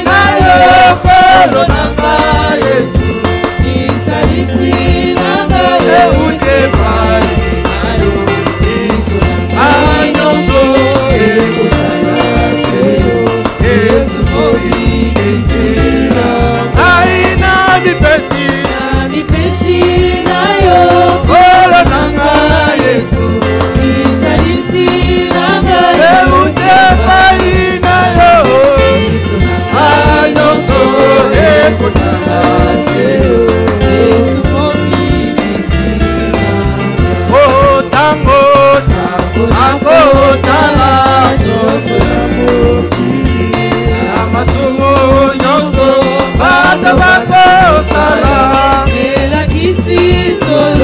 na yo kolo na ngai yesu Isalisi na ngai euti epai na yo, miso na ngai nyonso ekotala se yo. Yesu Esila ngai na mipesi na mipesi na yo, kolo na ngai Yesu. Isalisi na ngai euti epai na yo miso na ngai nyonso ekotala se yo. Yesu esila o tango nakosala nyonso na mokili na masumu nyonso bato bakosala elakisi solo